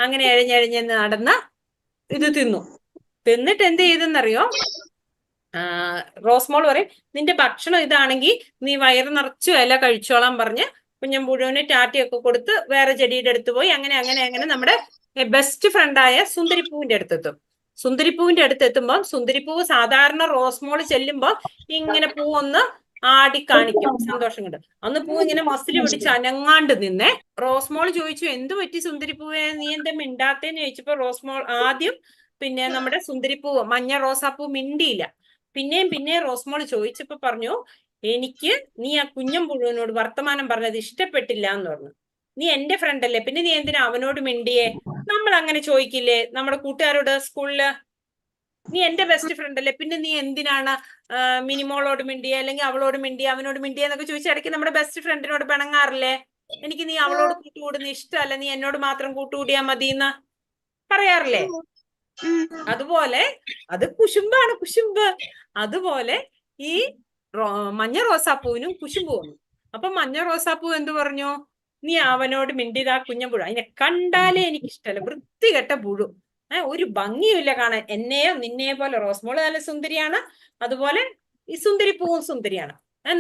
അങ്ങനെ എഴഞ്ഞെഴഞ്ഞ് നടന്ന ഇത് തിന്നിട്ട് എന്ത് ചെയ്തെന്നറിയോ? റോസ്മോൾ പറയും, നിന്റെ ഭക്ഷണം ഇതാണെങ്കിൽ നീ വയറ് നിറച്ചു ഇല കഴിച്ചോളാൻ പറഞ്ഞ് കുഞ്ഞമ്പുഴുവിന് ടാറ്റയൊക്കെ കൊടുത്ത് വേറെ ചെടിയുടെ അടുത്ത് പോയി. അങ്ങനെ അങ്ങനെ അങ്ങനെ നമ്മുടെ ബെസ്റ്റ് ഫ്രണ്ടായ സുന്ദരിപ്പൂവിന്റെ അടുത്തെത്തും. സുന്ദരിപ്പൂവിന്റെ അടുത്ത് എത്തുമ്പോൾ സുന്ദരിപ്പൂവ് സാധാരണ റോസ്മോള് ചെല്ലുമ്പോ ഇങ്ങനെ പൂവൊന്ന് ആടി കാണിക്കും സന്തോഷം കൊണ്ട്. അന്ന് പൂ ഇങ്ങനെ മസിൽ പിടിച്ച് അനങ്ങാണ്ട് നിന്നേ. റോസ്മോൾ ചോദിച്ചു, എന്തു പറ്റി സുന്ദരിപ്പൂവേ, നീ എന്താ മിണ്ടാത്തേന്ന് ചോദിച്ചപ്പോ റോസ്മോൾ ആദ്യം പിന്നെ നമ്മുടെ സുന്ദരിപ്പൂവ് മഞ്ഞ റോസാപ്പൂ മിണ്ടിയില്ല. പിന്നെയും റോസ്മോൾ ചോദിച്ചപ്പോ പറഞ്ഞു, എനിക്ക് നീ ആ കുഞ്ഞമ്പുഴുവിനോട് വർത്തമാനം പറഞ്ഞത് ഇഷ്ടപ്പെട്ടില്ല എന്ന് പറഞ്ഞു. നീ എന്റെ ഫ്രണ്ട് അല്ലേ, പിന്നെ നീ എന്തിനാ അവനോട് മിണ്ടിയേ? നമ്മൾ അങ്ങനെ ചോദിക്കില്ലേ നമ്മുടെ കൂട്ടുകാരോട് സ്കൂളില്? നീ എന്റെ ബെസ്റ്റ് ഫ്രണ്ട് അല്ലേ, പിന്നെ നീ എന്തിനാണ് മിനിമോളോട് മിണ്ടിയ, അല്ലെങ്കിൽ അവളോട് മിണ്ടിയ, അവനോട് മിണ്ടിയ എന്നൊക്കെ ചോദിച്ചാൽ ഇടയ്ക്ക് നമ്മുടെ ബെസ്റ്റ് ഫ്രണ്ടിനോട് പിണങ്ങാറില്ലേ? എനിക്ക് നീ അവളോട് കൂട്ടുകൂടുന്ന ഇഷ്ടമല്ല, നീ എന്നോട് മാത്രം കൂട്ടുകൂടിയാ മതി എന്ന് പറയാറില്ലേ? അതുപോലെ അത് കുശുമ്പാണ്, കുശുമ്പ്. അതുപോലെ ഈ മഞ്ഞ റോസാപ്പൂവിനും കുശുമ്പ് വന്നു. അപ്പൊ മഞ്ഞ റോസാപ്പൂ എന്തു പറഞ്ഞു? നീ അവനോട് മിണ്ടിയതാ കുഞ്ഞമ്പുഴു, അതിനെ കണ്ടാലേ എനിക്ക് ഇഷ്ടമല്ല, വൃത്തികെട്ട പുഴു, ഒരു ഭംഗിയുമില്ല കാണാൻ. എന്നെയോ നിന്നെയോ പോലെ റോസ്മോള് നല്ല സുന്ദരിയാണ്, അതുപോലെ ഈ സുന്ദരിപ്പൂവും സുന്ദരിയാണ്.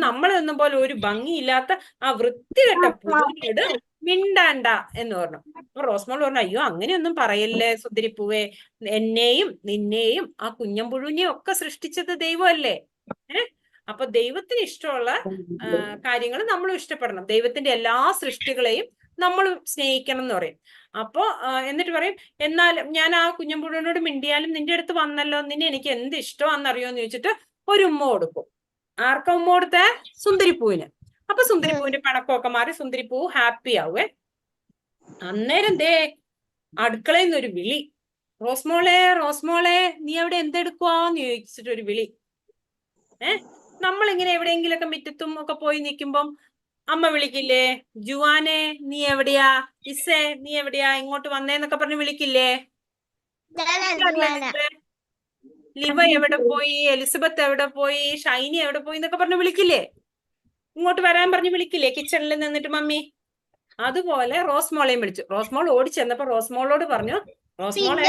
നമ്മളൊന്നും പോലെ ഒരു ഭംഗിയില്ലാത്ത ആ വൃത്തികെട്ട പുഴുവിനോട് മിണ്ടാണ്ട എന്ന് പറഞ്ഞു. അപ്പൊ റോസ്മോൾ പറഞ്ഞു, അയ്യോ അങ്ങനെയൊന്നും പറയല്ലേ സുന്ദരിപ്പൂവേ, എന്നെയും നിന്നെയും ആ കുഞ്ഞമ്പുഴുവിനെയും ഒക്കെ സൃഷ്ടിച്ചത് ദൈവമല്ലേ. അപ്പൊ ദൈവത്തിന് ഇഷ്ടമുള്ള കാര്യങ്ങൾ നമ്മളും ഇഷ്ടപ്പെടണം. ദൈവത്തിന്റെ എല്ലാ സൃഷ്ടികളെയും നമ്മൾ സ്നേഹിക്കണം എന്ന് പറയും. അപ്പോ എന്നിട്ട് പറയും, എന്നാലും ഞാൻ ആ കുഞ്ഞമ്പുഴുവിനോട് മിണ്ടിയാലും നിന്റെ അടുത്ത് വന്നല്ലോ, നിന്നെ എനിക്ക് എന്ത് ഇഷ്ടമാണെന്നറിയോന്ന് ചോദിച്ചിട്ട് ഒരു ഉമ്മ കൊടുക്കും. ആർക്കാ ഉമ്മ കൊടുത്തേ? സുന്ദരിപ്പൂവിന്. അപ്പൊ സുന്ദരിപ്പൂവിന്റെ പിണക്കമൊക്കെ മാറി സുന്ദരിപ്പൂവ് ഹാപ്പി ആവുവേ. അന്നേരം ദേ അടുക്കളയിൽ നിന്നൊരു വിളി, റോസ്മോളെ റോസ്മോളെ നീ എവിടെ എന്തെടുക്കുവാന്ന് ചോദിച്ചിട്ടൊരു വിളി. നമ്മളിങ്ങനെ എവിടെയെങ്കിലൊക്കെ മിറ്റത്തും ഒക്കെ പോയി നിൽക്കുമ്പം അമ്മ വിളിക്കില്ലേ, ജുവാനെ നീ എവിടെയാ, ഇസേ നീ എവിടെയാ, ഇങ്ങോട്ട് വന്നേന്നൊക്കെ പറഞ്ഞ് വിളിക്കില്ലേ? ലിവ എവിടെ പോയി, എലിസബത്ത് എവിടെ പോയി, ഷൈനി എവിടെ പോയി എന്നൊക്കെ പറഞ്ഞ് വിളിക്കില്ലേ? ഇങ്ങോട്ട് വരാൻ പറഞ്ഞ് വിളിക്കില്ലേ കിച്ചണിൽ നിന്നിട്ട് മമ്മി? അതുപോലെ റോസ്മോളെയും വിളിച്ചു. റോസ്മോൾ ഓടി ചെന്നപ്പോ റോസ്മോളോട് പറഞ്ഞു, റോസ്മോളെ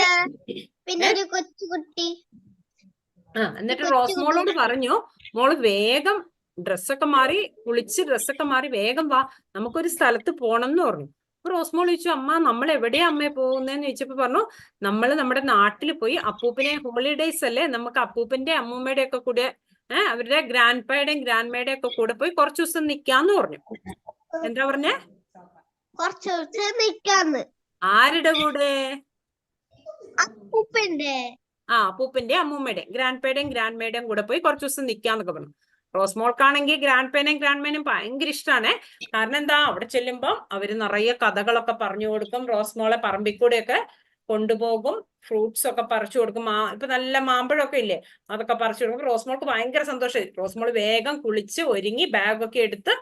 എന്നിട്ട് റോസ്മോളോട് പറഞ്ഞു, മോള് വേഗം ഡ്രസ്സൊക്കെ മാറി കുളിച്ച് ഡ്രസ്സൊക്കെ മാറി വേഗം വാ, നമുക്കൊരു സ്ഥലത്ത് പോണം എന്ന് പറഞ്ഞു. അപ്പൊ റോസ്മോൾ ചോദിച്ചു, അമ്മ നമ്മൾ എവിടെയാ അമ്മയെ പോകുന്നതെന്ന് ചോദിച്ചപ്പോ പറഞ്ഞു, നമ്മൾ നമ്മുടെ നാട്ടിൽ പോയി അപ്പൂപ്പനെ, ഹോളിഡേയ്സ് അല്ലേ, നമുക്ക് അപ്പൂപ്പന്റെ അമ്മൂമ്മയുടെ ഒക്കെ കൂടെ അവരുടെ ഗ്രാൻഡ് പായുടെയും ഗ്രാൻഡ് മേയുടെയും ഒക്കെ കൂടെ പോയി കുറച്ചു ദിവസം നിക്കാന്ന് പറഞ്ഞു. എന്താ പറഞ്ഞേ? കുറച്ച് ദിവസം നിക്കാന്ന്. ആരുടെ കൂടെ? അപ്പൂപ്പന്റെ. അപ്പൂപ്പന്റെ അമ്മൂമ്മയുടെ ഗ്രാൻഡ് പേയുടെയും ഗ്രാൻഡ് മേയുടെയും കൂടെ പോയി കുറച്ചു ദിവസം നിക്കാന്നൊക്കെ പറഞ്ഞു. റോസ്മോൾക്കാണെങ്കിൽ ഗ്രാൻഡ് പേനെയും ഗ്രാൻഡ് മേനും ഭയങ്കര ഇഷ്ടമാണ്. കാരണം എന്താ, അവിടെ ചെല്ലുമ്പം അവര് നിറയെ കഥകളൊക്കെ പറഞ്ഞു കൊടുക്കും. റോസ്മോളെ പറമ്പിൽ കൂടെയൊക്കെ കൊണ്ടുപോകും, ഫ്രൂട്ട്സ് ഒക്കെ പറിച്ചു കൊടുക്കും. ഇപ്പൊ നല്ല മാമ്പഴമൊക്കെ ഇല്ലേ, അതൊക്കെ പറിച്ചു കൊടുക്കും. റോസ്മോൾക്ക് ഭയങ്കര സന്തോഷമായി. റോസ്മോൾ വേഗം കുളിച്ച് ഒരുങ്ങി ബാഗൊക്കെ എടുത്ത്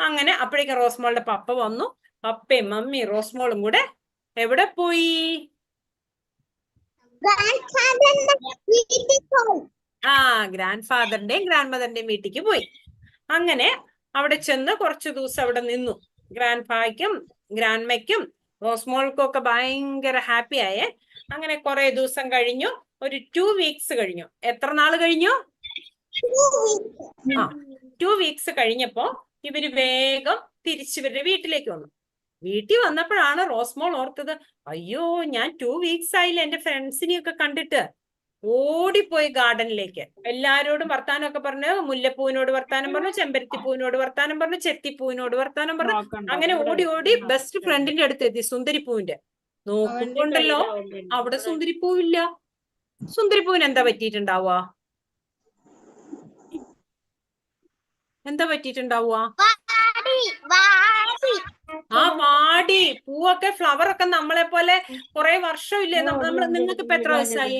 അങ്ങനെ. അപ്പോഴേക്കും റോസ്മോളുടെ പപ്പ വന്നു. പപ്പയും മമ്മി റോസ്മോളും കൂടെ എവിടെ പോയി? ഗ്രാൻഡ് ഫാദറിന്റെയും ഗ്രാൻഡ് മദറിന്റെയും വീട്ടിലേക്ക് പോയി. അങ്ങനെ അവിടെ ചെന്ന് കുറച്ചു ദിവസം അവിടെ നിന്നു. ഗ്രാൻഡ് ഫായ്ക്കും ഗ്രാൻഡ് മയ്ക്കും റോസ്മോൾക്കും ഒക്കെ ഭയങ്കര ഹാപ്പി ആയേ. അങ്ങനെ കുറെ ദിവസം കഴിഞ്ഞു, ഒരു 2 വീക്സ് കഴിഞ്ഞു. എത്ര നാള് കഴിഞ്ഞു? 2 വീക്സ് കഴിഞ്ഞപ്പോ ഇവര് വേഗം തിരിച്ചിവരുടെ വീട്ടിലേക്ക് വന്നു. വീട്ടിൽ വന്നപ്പോഴാണ് റോസ്മോൾ ഓർത്തത്, അയ്യോ ഞാൻ 2 വീക്സ് ആയില്ല എന്റെ ഫ്രണ്ട്സിനെയൊക്കെ കണ്ടിട്ട്. ഓടിപ്പോയി ഗാർഡനിലേക്ക്, എല്ലാരോടും വർത്താനമൊക്കെ പറഞ്ഞു. മുല്ലപ്പൂവിനോട് വർത്താനം പറഞ്ഞു, ചെമ്പരത്തിപ്പൂവിനോട് വർത്താനം പറഞ്ഞു, ചെത്തിപ്പൂവിനോട് വർത്താനം പറഞ്ഞു. അങ്ങനെ ഓടി ഓടി ബെസ്റ്റ് ഫ്രണ്ടിന്റെ അടുത്ത് എത്തി, സുന്ദരിപ്പൂവിന്റെ. നോക്കുമ്പോണ്ടല്ലോ അവിടെ സുന്ദരിപ്പൂവില്ല. സുന്ദരിപ്പൂവിന് എന്താ പറ്റിയിട്ടുണ്ടാവുക? എന്താ പറ്റിയിട്ടുണ്ടാവുക? വാടി. പൂവൊക്കെ, ഫ്ലവർ ഒക്കെ നമ്മളെ പോലെ കുറെ വർഷം ഇല്ലേ. നിങ്ങൾക്ക് ഇപ്പൊ എത്ര വയസ്സായി?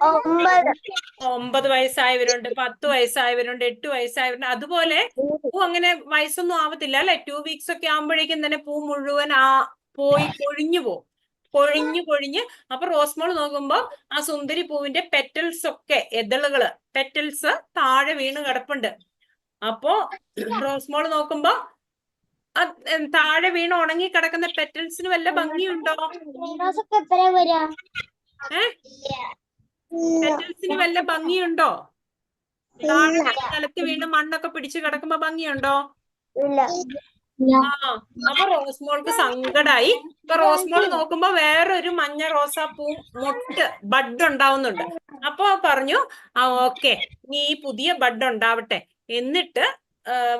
9 വയസ്സായവരുണ്ട്, 10 വയസ്സായവരുണ്ട്, 8 വയസ്സായവരുണ്ട്. അതുപോലെ പൂ അങ്ങനെ വയസ്സൊന്നും ആവത്തില്ല അല്ലെ. 2 വീക്സ് ഒക്കെ ആകുമ്പോഴേക്കും തന്നെ പൂ മുഴുവൻ പോയി കൊഴിഞ്ഞു പോകും. കൊഴിഞ്ഞ് അപ്പൊ റോസ്മോൾ നോക്കുമ്പോ ആ സുന്ദരി പൂവിന്റെ പെറ്റൽസ് ഒക്കെ, എതളുകള്, പെറ്റൽസ് താഴെ വീണ് കിടപ്പുണ്ട്. അപ്പോ റോസ്മോൾ നോക്കുമ്പോ താഴെ വീണ് ഉണങ്ങി കിടക്കുന്ന പെറ്റൽസിന് വല്ല ഭംഗിയുണ്ടോ? പെറ്റൽസിന് വല്ല ഭംഗിയുണ്ടോ? താഴെ നിലത്ത് വീണ് മണ്ണൊക്കെ പിടിച്ച് കിടക്കുമ്പോ ഭംഗിയുണ്ടോ? അപ്പൊ റോസ്മോൾക്ക് സങ്കടായി. ഇപ്പൊ റോസ്മോൾ നോക്കുമ്പോ വേറൊരു മഞ്ഞ റോസാപ്പൂ ബഡ് ഉണ്ടാവുന്നുണ്ട്. അപ്പൊ പറഞ്ഞു, ഓക്കെ, നീ ഈ പുതിയ ബഡ് ഉണ്ടാവട്ടെ, എന്നിട്ട്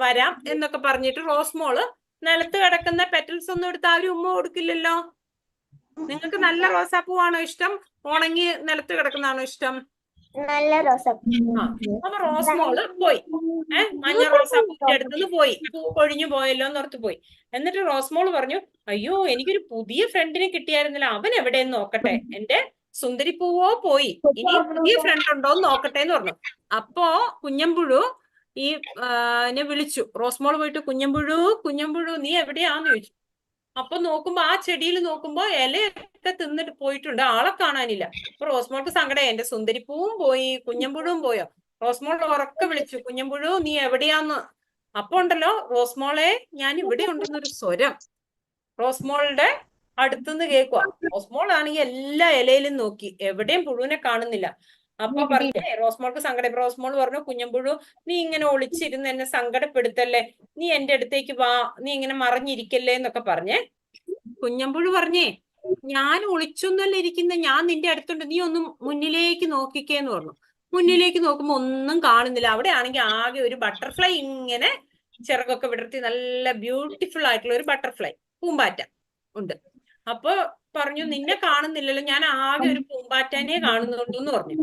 വരാം എന്നൊക്കെ പറഞ്ഞിട്ട് റോസ്മോള് നിലത്ത് കിടക്കുന്ന പെറ്റൽസ് ഒന്നും എടുത്ത് ആരും ഉമ്മ കൊടുക്കില്ലല്ലോ. നിങ്ങൾക്ക് നല്ല റോസാപ്പൂവാണോ ഇഷ്ടം, ഉണങ്ങി നിലത്ത് കിടക്കുന്നതാണോ ഇഷ്ടം? നല്ല റോസാപ്പൂ. അപ്പൊ റോസ്മോള് പോയി, മഞ്ഞ റോസാപ്പൂവിന്റെ അടുത്തുനിന്ന് പോയി. പൂ കൊഴിഞ്ഞു പോയല്ലോ എന്നോർത്ത് പോയി. എന്നിട്ട് റോസ്മോള് പറഞ്ഞു, അയ്യോ എനിക്കൊരു പുതിയ ഫ്രണ്ടിനെ കിട്ടിയായിരുന്നില്ല, അവൻ എവിടെയെന്ന് നോക്കട്ടെ, എന്റെ സുന്ദരിപ്പൂവോ പോയി, ഇനി പുതിയ ഫ്രണ്ട് ഉണ്ടോ എന്ന് നോക്കട്ടെ എന്ന് പറഞ്ഞു. അപ്പോ കുഞ്ഞമ്പുഴു വിളിച്ചു. റോസ്മോൾ പോയിട്ട്, കുഞ്ഞമ്പുഴു നീ എവിടെയാന്ന് ചോദിച്ചു. അപ്പൊ നോക്കുമ്പോ ആ ചെടിയിൽ നോക്കുമ്പോ ഇലയൊക്കെ തിന്നിട്ട് പോയിട്ടുണ്ട്, ആളെ കാണാനില്ല. അപ്പൊ റോസ്മോൾക്ക് സങ്കടമായി, എന്റെ സുന്ദരിപ്പൂവും പോയി, കുഞ്ഞമ്പുഴുവും പോയോ. റോസ്മോൾ ഉറക്കെ വിളിച്ചു, കുഞ്ഞമ്പുഴു നീ എവിടെയാന്ന്. അപ്പൊ ഉണ്ടല്ലോ റോസ്മോളെ ഞാൻ ഇവിടെ ഉണ്ടെന്നൊരു സ്വരം റോസ്മോളുടെ അടുത്തുനിന്ന് കേൾക്കുക. റോസ്മോൾ ആണെങ്കിൽ എല്ലാ ഇലയിലും നോക്കി, എവിടെയും പുഴുവിനെ കാണുന്നില്ല. അപ്പൊ പറഞ്ഞേ റോസ്മോൾക്ക് സങ്കടം. റോസ്മോൾ പറഞ്ഞു, കുഞ്ഞമ്പുഴു നീ ഇങ്ങനെ ഒളിച്ചിരുന്ന് എന്നെ സങ്കടപ്പെടുത്തല്ലേ, നീ എന്റെ അടുത്തേക്ക് വാ, നീ ഇങ്ങനെ മറിഞ്ഞിരിക്കല്ലേ എന്നൊക്കെ പറഞ്ഞേ. കുഞ്ഞമ്പുഴു പറഞ്ഞേ, ഞാൻ ഒളിച്ചൊന്നല്ല ഇരിക്കുന്ന, ഞാൻ നിന്റെ അടുത്തുണ്ട്, നീ ഒന്ന് മുന്നിലേക്ക് നോക്കിക്കേന്ന് പറഞ്ഞു. മുന്നിലേക്ക് നോക്കുമ്പോ ഒന്നും കാണുന്നില്ല. അവിടെ ആണെങ്കിൽ ആകെ ഒരു ബട്ടർഫ്ലൈ ഇങ്ങനെ ചിറകൊക്കെ വിടർത്തി നല്ല ബ്യൂട്ടിഫുൾ ആയിട്ടുള്ള ഒരു ബട്ടർഫ്ലൈ, പൂമ്പാറ്റ ഉണ്ട്. അപ്പൊ പറഞ്ഞു, നിന്നെ കാണുന്നില്ലല്ലോ, ഞാൻ ആകെ ഒരു പൂമ്പാറ്റനെ കാണുന്നുള്ളൂ എന്ന് പറഞ്ഞു.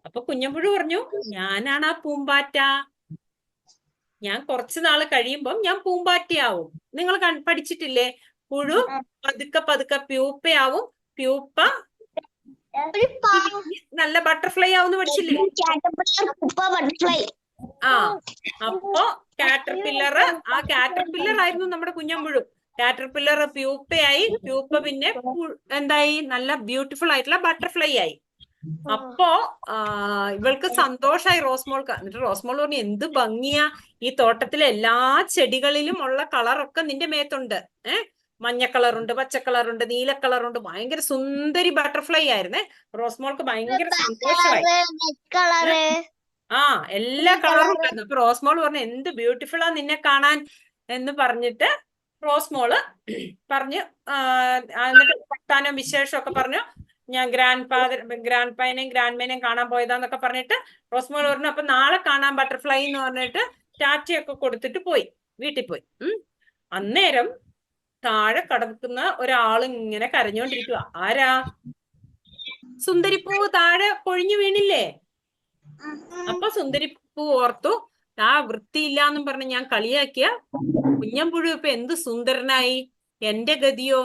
അപ്പൊ കുഞ്ഞമ്പുഴു പറഞ്ഞു, ഞാനാണ് ആ പൂമ്പാറ്റ, ഞാൻ കുറച്ചു നാള് കഴിയുമ്പം ഞാൻ പൂമ്പാറ്റയാവും. നിങ്ങൾ പഠിച്ചിട്ടില്ലേ, പുഴു പതുക്കെ പ്യൂപ്പയാവും, പ്യൂപ്പ നല്ല ബട്ടർഫ്ലൈ ആവുന്ന് പഠിച്ചില്ലേ? അപ്പൊ കാറ്റർപില്ലർ ആയിരുന്നു നമ്മുടെ കുഞ്ഞമ്പുഴു. കാറ്റർപില്ലർ പ്യൂപ്പയായി, പ്യൂപ്പ പിന്നെ എന്തായി, നല്ല ബ്യൂട്ടിഫുൾ ആയിട്ടുള്ള ബട്ടർഫ്ലൈ ആയി. അപ്പോ ഇവൾക്ക് സന്തോഷായി റോസ്മോൾക്ക്. എന്നിട്ട് റോസ്മോൾ പറഞ്ഞു, എന്ത് ഭംഗിയാ, ഈ തോട്ടത്തിലെ എല്ലാ ചെടികളിലും ഉള്ള കളറൊക്കെ നിന്റെ മേത്തുണ്ട്. മഞ്ഞ കളറുണ്ട്, പച്ച കളറുണ്ട്, നീല കളറുണ്ട്, ഭയങ്കര സുന്ദരി ബട്ടർഫ്ലൈ ആയിരുന്നേ. റോസ്മോൾക്ക് ഭയങ്കര സന്തോഷമായി. എല്ലാ കളറും ഉണ്ടായിരുന്നു. അപ്പൊ റോസ്മോൾ പറഞ്ഞു, എന്ത് ബ്യൂട്ടിഫുൾ ആ നിന്നെ കാണാൻ എന്ന് പറഞ്ഞിട്ട് റോസ് മോള് പറഞ്ഞു. എന്നിട്ട് വർത്താനം വിശേഷമൊക്കെ പറഞ്ഞു. ഞാൻ ഗ്രാൻഡ് പൈനെയും ഗ്രാൻഡ് മേനെയും കാണാൻ പോയതാന്നൊക്കെ പറഞ്ഞിട്ട് റോസ് മോള് പറഞ്ഞു. അപ്പൊ നാളെ കാണാൻ ബട്ടർഫ്ലൈ എന്ന് പറഞ്ഞിട്ട് ടാറ്റയൊക്കെ കൊടുത്തിട്ട് പോയി, വീട്ടിൽ പോയി. അന്നേരം താഴെ കിടക്കുന്ന ഒരാള് ഇങ്ങനെ കരഞ്ഞോണ്ടിരിക്കുക. ആരാ? സുന്ദരിപ്പൂ താഴെ പൊഴിഞ്ഞു വീണില്ലേ? അപ്പൊ സുന്ദരിപ്പൂ ഓർത്തു, ആ വൃത്തിയില്ലാന്നും പറഞ്ഞ് ഞാൻ കളിയാക്കിയ കുഞ്ഞമ്പുഴു ഇപ്പൊ എന്ത് സുന്ദരനായി, എന്റെ ഗതിയോ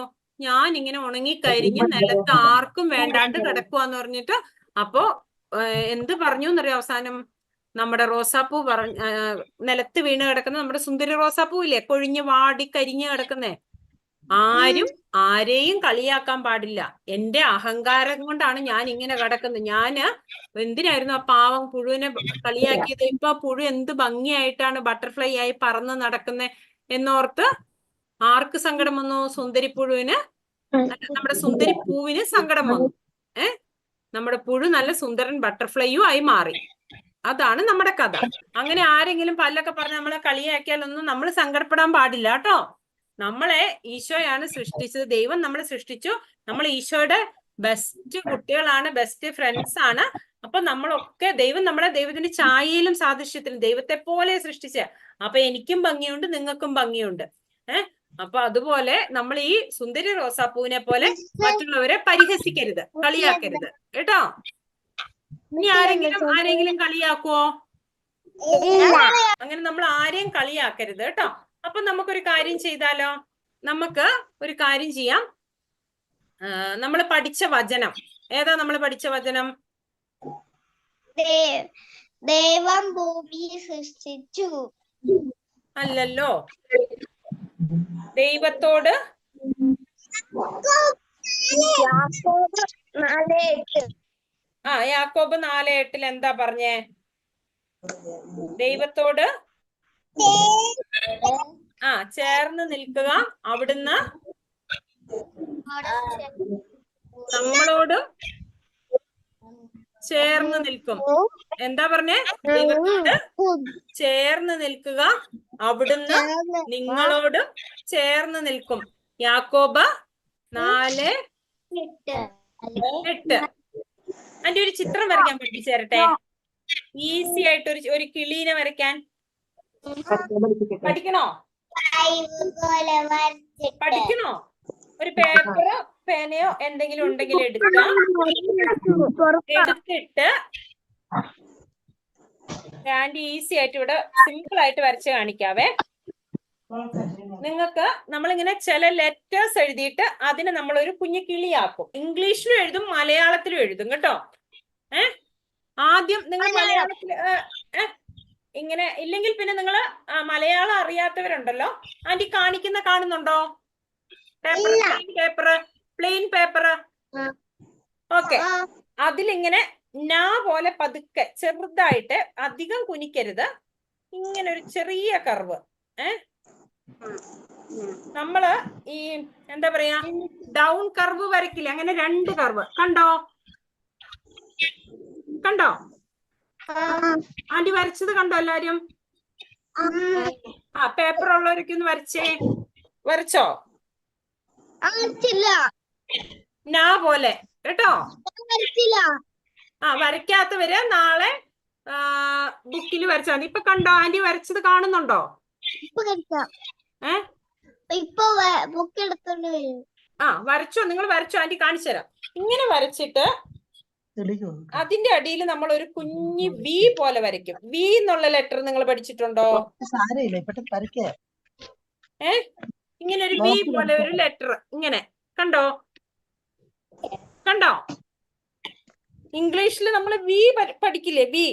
ഞാൻ ഇങ്ങനെ ഉണങ്ങിക്കരിഞ്ഞ് നിലത്ത് ആർക്കും വേണ്ടാണ്ട് കിടക്കുവാന്ന് പറഞ്ഞിട്ട്. അപ്പോ എന്ത് പറഞ്ഞു എന്നറിയോ അവസാനം? നമ്മുടെ റോസാപ്പൂ നിലത്ത് വീണ് കിടക്കുന്ന നമ്മുടെ സുന്ദരി റോസാപ്പൂ ഇല്ലേ, കൊഴിഞ്ഞ് വാടി കരിഞ്ഞ് കിടക്കുന്നേ. ആരെയും കളിയാക്കാൻ പാടില്ല. എന്റെ അഹങ്കാരം കൊണ്ടാണ് ഞാൻ ഇങ്ങനെ കിടക്കുന്നത്. ഞാന് എന്തിനായിരുന്നു ആ പാവം പുഴുവിനെ കളിയാക്കിയത്? ഇപ്പൊ പുഴു എന്ത് ഭംഗിയായിട്ടാണ് ബട്ടർഫ്ലൈ ആയി പറന്ന് നടക്കുന്നത് എന്നോർത്ത് ആർക്ക് സങ്കടം വന്നു? സുന്ദരിപ്പുഴുവിന്, നമ്മുടെ സുന്ദരിപ്പൂവിന് സങ്കടം വന്നു. നമ്മുടെ പുഴു നല്ല സുന്ദരൻ ബട്ടർഫ്ലൈയും ആയി മാറി. അതാണ് നമ്മുടെ കഥ. അങ്ങനെ ആരെങ്കിലും പല്ലൊക്കെ പറഞ്ഞ് നമ്മളെ കളിയാക്കിയാലൊന്നും നമ്മൾ സങ്കടപ്പെടാൻ പാടില്ല കേട്ടോ. നമ്മളെ ഈശോയാണ് സൃഷ്ടിച്ചത്, ദൈവം നമ്മളെ സൃഷ്ടിച്ചു. നമ്മൾ ഈശോയുടെ ബെസ്റ്റ് കുട്ടികളാണ്, ബെസ്റ്റ് ഫ്രണ്ട്സ് ആണ്. അപ്പൊ നമ്മളൊക്കെ ദൈവം നമ്മളെ ദൈവത്തിന്റെ ഛായയിലും സാദൃശ്യത്തിലും ദൈവത്തെ പോലെ സൃഷ്ടിച്ച. അപ്പൊ എനിക്കും ഭംഗിയുണ്ട്, നിങ്ങൾക്കും ഭംഗിയുണ്ട്. അപ്പൊ അതുപോലെ നമ്മൾ ഈ സുന്ദരി റോസാപ്പൂവിനെ പോലെ മറ്റുള്ളവരെ പരിഹസിക്കരുത്, കളിയാക്കരുത് കേട്ടോ. ഇനി ആരെങ്കിലും കളിയാക്കുവോ? അങ്ങനെ നമ്മൾ ആരെയും കളിയാക്കരുത് കേട്ടോ. അപ്പൊ നമുക്കൊരു കാര്യം ചെയ്താലോ? നമുക്ക് ഒരു കാര്യം ചെയ്യാം. നമ്മൾ പഠിച്ച വചനം ഏതാ? നമ്മൾ പഠിച്ച വചനം ദൈവം ഭൂമിയെ സൃഷ്ടിച്ചു. അല്ലല്ലോ. ദൈവത്തോട് യാക്കോബ് 4:8 എന്താ പറഞ്ഞേ? ദൈവത്തോട് ചേർന്ന് നിൽക്കുക, അവിടുന്ന് നമ്മളോടും ചേർന്ന് നിൽക്കും. എന്താ പറഞ്ഞേ? ദൈവത്തോട് ചേർന്ന് നിൽക്കുക, അവിടുന്ന് നിങ്ങളോടും ചേർന്ന് നിൽക്കും. യാക്കോബ് 4:8. അതിന്റെ ഒരു ചിത്രം വരയ്ക്കാൻ പഠിപ്പിച്ചു തരട്ടെ. ഈസി ആയിട്ട് ഒരു കിളീനെ വരയ്ക്കാൻ പഠിക്കണോ? ഒരു പേപ്പറോ പേനയോ എന്തെങ്കിലും ഉണ്ടെങ്കിൽ എടുത്തിട്ട് ആൻറ്റി ഈസി ആയിട്ട് ഇവിടെ സിമ്പിൾ ആയിട്ട് വരച്ച് കാണിക്കാവേ. നിങ്ങൾക്ക് നമ്മളിങ്ങനെ ചില ലെറ്റേഴ്സ് എഴുതിയിട്ട് അതിനെ നമ്മളൊരു കുഞ്ഞു കിളിയാക്കും. ഇംഗ്ലീഷിലും എഴുതും, മലയാളത്തിലും എഴുതും കേട്ടോ. ആദ്യം നിങ്ങൾ മലയാളത്തിൽ ഇങ്ങനെ ഇല്ലെങ്കിൽ പിന്നെ നിങ്ങൾ മലയാളം അറിയാത്തവരുണ്ടല്ലോ, ആന്റി കാണുന്നുണ്ടോ? Plain paper. ഓക്കെ, അതിലിങ്ങനെ നാ പോലെ പതുക്കെ ചെറുതായിട്ട്, അധികം കുനിക്കരുത്, ഇങ്ങനെ ഒരു ചെറിയ കർവ്. നമ്മള് ഈ എന്താ പറയാ ഡൗൺ കർവ് വരയ്ക്കില്ലേ, അങ്ങനെ 2 കർവ്. കണ്ടോ ആന്റി വരച്ചത്? കണ്ടോ എല്ലാരും? പേപ്പർ ഉള്ളവരൊക്കെ ഒന്ന് വരച്ചോ? നാ പോലെ കേട്ടോ. വരയ്ക്കാത്തവര് നാളെ ബുക്കിൽ വരച്ചാൽ മതി. ഇപ്പൊ കണ്ടോ ആന്റി വരച്ചത്? കാണുന്നുണ്ടോ? വരച്ചോ, നിങ്ങൾ വരച്ചോ, ആന്റി കാണിച്ചു തരാം. ഇങ്ങനെ വരച്ചിട്ട് അതിന്റെ അടിയിൽ നമ്മൾ ഒരു കുഞ്ഞി വി പോലെ വരയ്ക്കും. വി എന്നുള്ള ലെറ്റർ നിങ്ങൾ പഠിച്ചിട്ടുണ്ടോ? ഇങ്ങനെ ഒരു വി പോലെ ഒരു ലെറ്റർ ഇങ്ങനെ കണ്ടോ? ഇംഗ്ലീഷിൽ നമ്മൾ വി പഠിക്കില്ലേ? വി,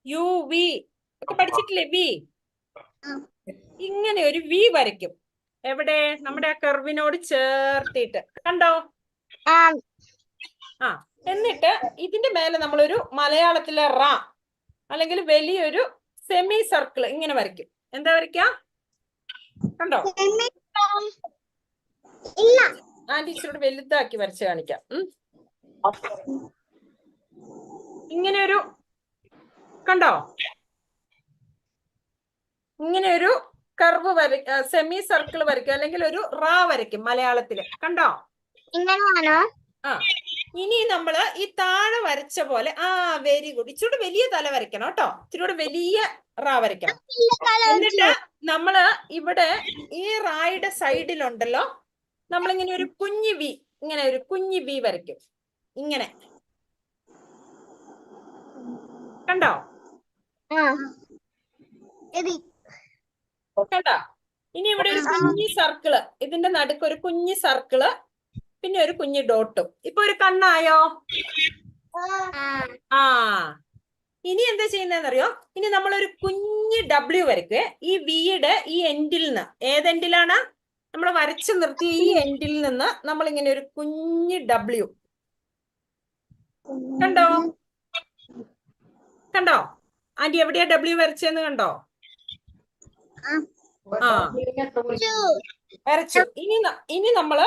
യു, വി ഒക്കെ പഠിച്ചിട്ടില്ലേ? വി. ഇങ്ങനെ ഒരു വി വരയ്ക്കും. എവിടെ? നമ്മുടെ ആ കർവിനോട് ചേർത്തിട്ട്. കണ്ടോ? എന്നിട്ട് ഇതിന്റെ മേലെ നമ്മളൊരു മലയാളത്തിലെ റ അല്ലെങ്കിൽ വലിയൊരു സെമി സർക്കിൾ ഇങ്ങനെ വരയ്ക്കും. എന്താ വരയ്ക്കാം? കണ്ടോ? ആന്റി ഇച്ചിരി വലുതാക്കി വരച്ച് കാണിക്കാം. ഇങ്ങനെ ഒരു കണ്ടോ? ഇങ്ങനെ ഒരു കർവ് സെമി സർക്കിൾ വരയ്ക്കും, അല്ലെങ്കിൽ ഒരു റാ വരയ്ക്കും മലയാളത്തില്. കണ്ടോ? ഇങ്ങനെയാണോ? ആ, ഇനി നമ്മള് ഈ താഴെ വരച്ച പോലെ, വെരി ഗുഡ്. ഇച്ചിരി വലിയ തല വരയ്ക്കണം കേട്ടോ, ഇച്ചിരി വലിയ റാ വരയ്ക്കണം. എന്നിട്ട് നമ്മള് ഇവിടെ ഈ റായുടെ സൈഡിലുണ്ടല്ലോ, നമ്മളിങ്ങനെ ഒരു കുഞ്ഞു വി, ഇങ്ങനെ ഒരു കുഞ്ഞു വി വരയ്ക്കും, ഇങ്ങനെ. കണ്ടോ? കേട്ടോ? ഇനി ഇവിടെ ഒരു കുഞ്ഞി സർക്കിള്, ഇതിന്റെ നടുക്ക് ഒരു കുഞ്ഞി സർക്കിള്, പിന്നെ ഒരു കുഞ്ഞി ഡോട്ടും. ഇപ്പൊ ഒരു കണ്ണായോ? ഇനി എന്താ ചെയ്യുന്നതെന്നറിയോ? ഇനി നമ്മളൊരു കുഞ്ഞി W വരയ്ക്കുവേ. ഈ വിയുടെ ഈ എൻഡിൽ നിന്ന്, ഏത് എൻഡിലാണ് നമ്മൾ വരച്ചു നിർത്തിയ ഈ എൻഡിൽ നിന്ന് നമ്മൾ ഇങ്ങനെ ഒരു കുഞ്ഞി W. കണ്ടോ? കണ്ടോ? ആന്റി എവിടെയാ W വരച്ചെന്ന് കണ്ടോ? വരച്ചു. ഇനി നമ്മള്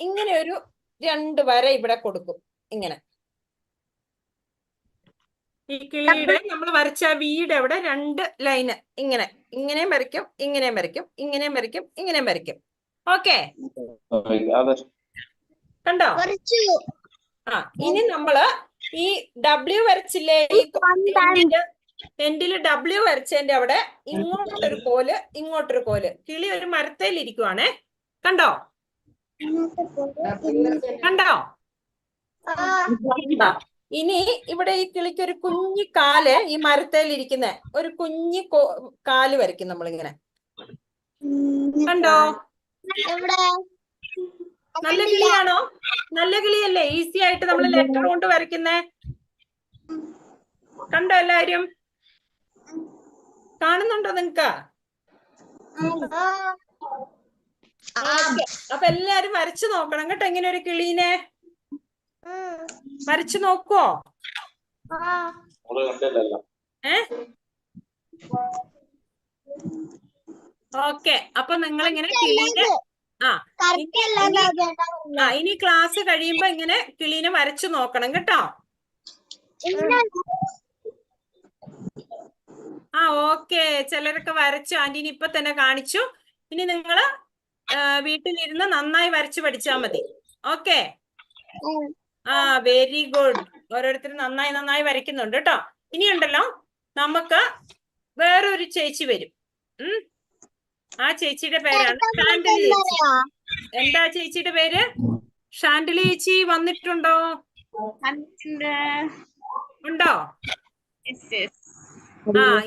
ഇങ്ങനെ ഒരു 2 വര ഇവിടെ കൊടുക്കും, ഇങ്ങനെ. ഈ കിളിയുടെ നമ്മൾ വരച്ച വീട് അവിടെ 2 ലൈന് ഇങ്ങനെ, ഇങ്ങനെയും വരയ്ക്കും, ഇങ്ങനെയും വരയ്ക്കും, ഇങ്ങനെയും വരയ്ക്കും, ഇങ്ങനെയും വരയ്ക്കും. ഓക്കെ, കണ്ടോ? ഇനി നമ്മള് ഈ W വരച്ചില്ലേ, ഈ എൻഡില് W വരച്ചതിന്റെ അവിടെ ഇങ്ങോട്ടൊരു കോല്, ഇങ്ങോട്ടൊരു കോല്. കിളി ഒരു മരത്തേൽ ഇരിക്കുവാണേ. കണ്ടോ? കണ്ടോ? ഇനി ഇവിടെ ഈ കിളിക്ക് ഒരു കുഞ്ഞി കാല്, ഈ മരത്തേൽ ഇരിക്കുന്ന ഒരു കുഞ്ഞി കാല് വരയ്ക്കും നമ്മളിങ്ങനെ. കണ്ടോ? നല്ല കിളിയാണോ? നല്ല കിളിയല്ലേ? ഈസി ആയിട്ട് നമ്മൾ ലെറ്റർ കൊണ്ട് വരയ്ക്കുന്നേ. കണ്ടോ? എല്ലാരും കാണുന്നുണ്ടോ നിങ്ങക്ക്? അപ്പൊ എല്ലാരും വരച്ചു നോക്കണം കേട്ടോ, ഇങ്ങനെ ഒരു കിളീനെ വരച്ചു നോക്കുവോ? ഓക്കെ, അപ്പൊ നിങ്ങൾ ഇങ്ങനെ കിളീനെ ഇനി ക്ലാസ് കഴിയുമ്പോ ഇങ്ങനെ കിളീനെ വരച്ചു നോക്കണം കേട്ടോ. ഓക്കെ, ചിലരൊക്കെ വരച്ചു. ആന്റീനെ ഇപ്പൊ തന്നെ കാണിച്ചു. ഇനി നിങ്ങള് വീട്ടിലിരുന്ന് നന്നായി വരച്ചു പഠിച്ചാ മതി. Okay, very good. ഓരോരുത്തരും നന്നായി നന്നായി വരയ്ക്കുന്നുണ്ട് കേട്ടോ. ഇനിയുണ്ടല്ലോ, നമുക്ക് വേറൊരു ചേച്ചി വരും. ആ ചേച്ചിയുടെ പേരാണ് ഷാൻഡിലി ചേച്ചി. എന്താ ചേച്ചിയുടെ പേര്? ഷാൻഡിലി ചേച്ചി വന്നിട്ടുണ്ടോ? ഉണ്ടോ?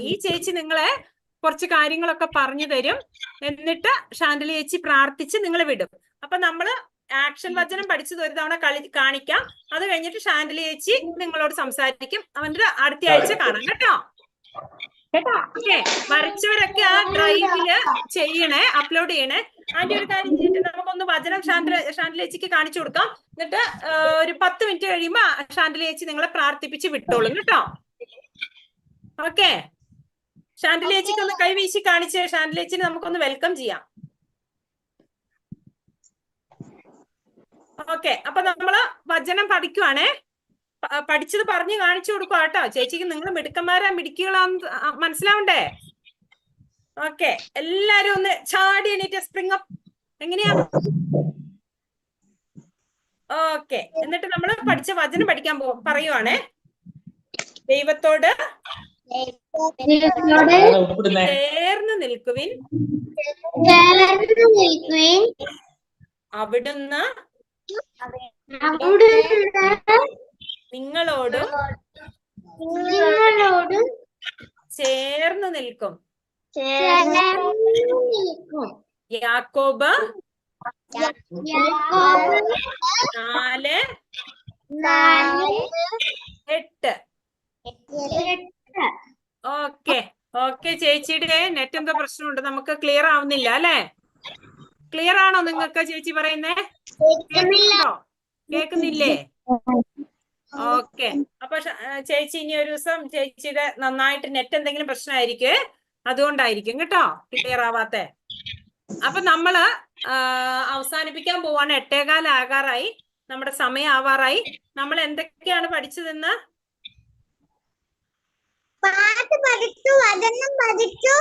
ഈ ചേച്ചി നിങ്ങളെ കുറച്ച് കാര്യങ്ങളൊക്കെ പറഞ്ഞു തരും. എന്നിട്ട് ഷാൻഡിലി ചേച്ചി പ്രാർത്ഥിച്ച് നിങ്ങളെ വിടും. അപ്പൊ നമ്മള് ആക്ഷൻ വചനം പഠിച്ചത് ഒരു തവണ കാണിക്കാം. അത് കഴിഞ്ഞിട്ട് ഷാൻഡിലി ചേച്ചി നിങ്ങളോട് സംസാരിക്കും. അവന്റെ അടുത്ത ആഴ്ച കാണാം കേട്ടോ. ഓക്കെ, വരച്ചവരൊക്കെ ആ ഡ്രൈവില് ചെയ്യണേ, അപ്ലോഡ് ചെയ്യണേ. ആന്റി ഒരു കാര്യം ചെയ്തിട്ട് നമുക്കൊന്ന് വചനം ഷാൻഡിലി ചേച്ചിക്ക് കാണിച്ചു കൊടുക്കാം. എന്നിട്ട് ഒരു 10 മിനിറ്റ് കഴിയുമ്പോ ഷാൻഡിലി ചേച്ചി നിങ്ങളെ പ്രാർത്ഥിപ്പിച്ച് വിട്ടോളും കേട്ടോ. ഓക്കെ, ഷാൻഡിലി ചേച്ചിക്ക് ഒന്ന് കൈവീശി കാണിച്ച് ഷാൻഡിലി ചേച്ചിനെ നമുക്കൊന്ന് വെൽക്കം ചെയ്യാം. ഓക്കെ, അപ്പൊ നമ്മള് വചനം പഠിക്കുവാണേ. പഠിച്ചത് പറഞ്ഞ് കാണിച്ചു കൊടുക്കുക കേട്ടോ. ചേച്ചിക്ക് നിങ്ങൾ മിടുക്കന്മാരാ, മിടുക്കികളാന്ന് മനസ്സിലാവണ്ടേ? ഓക്കെ, എല്ലാരും ഒന്ന് ചാടി എണീറ്റ് സ്പ്രിംഗ് അപ്പ്. എങ്ങനെയാ? ഓക്കെ, എന്നിട്ട് നമ്മൾ പഠിച്ച വചനം പഠിക്കാൻ പറയുവാണേ. ദൈവത്തോട് ചേർന്ന് നിൽക്കുവിൻ, അവിടുന്ന് നിങ്ങളോടും ചേർന്ന് നിൽക്കും. യാക്കോബ് 4:8. ഓക്കെ ഓക്കെ, ചേച്ചിയുടെ നെറ്റ് എന്തോ പ്രശ്നമുണ്ട്, നമുക്ക് ക്ലിയർ ആവുന്നില്ല അല്ലെ? ക്ലിയർ ആണോ നിങ്ങൾക്ക് ചേച്ചി പറയുന്നേ? കേൾക്കുന്നില്ലേ? ഓക്കെ, അപ്പൊ ചേച്ചി ഇനി ഒരു ദിവസം ചേച്ചിയുടെ നന്നായിട്ട് നെറ്റ് എന്തെങ്കിലും പ്രശ്നമായിരിക്കും, അതുകൊണ്ടായിരിക്കും കേട്ടോ ക്ലിയർ ആവാത്തെ. അപ്പൊ നമ്മള് അവസാനിപ്പിക്കാൻ പോവാണ്. 8:15 ആകാറായി, നമ്മുടെ സമയം ആവാറായി. നമ്മൾ എന്തൊക്കെയാണ് പഠിച്ചതെന്ന്? പാട്ട് പഠിച്ചു, വചനം പഠിച്ചു,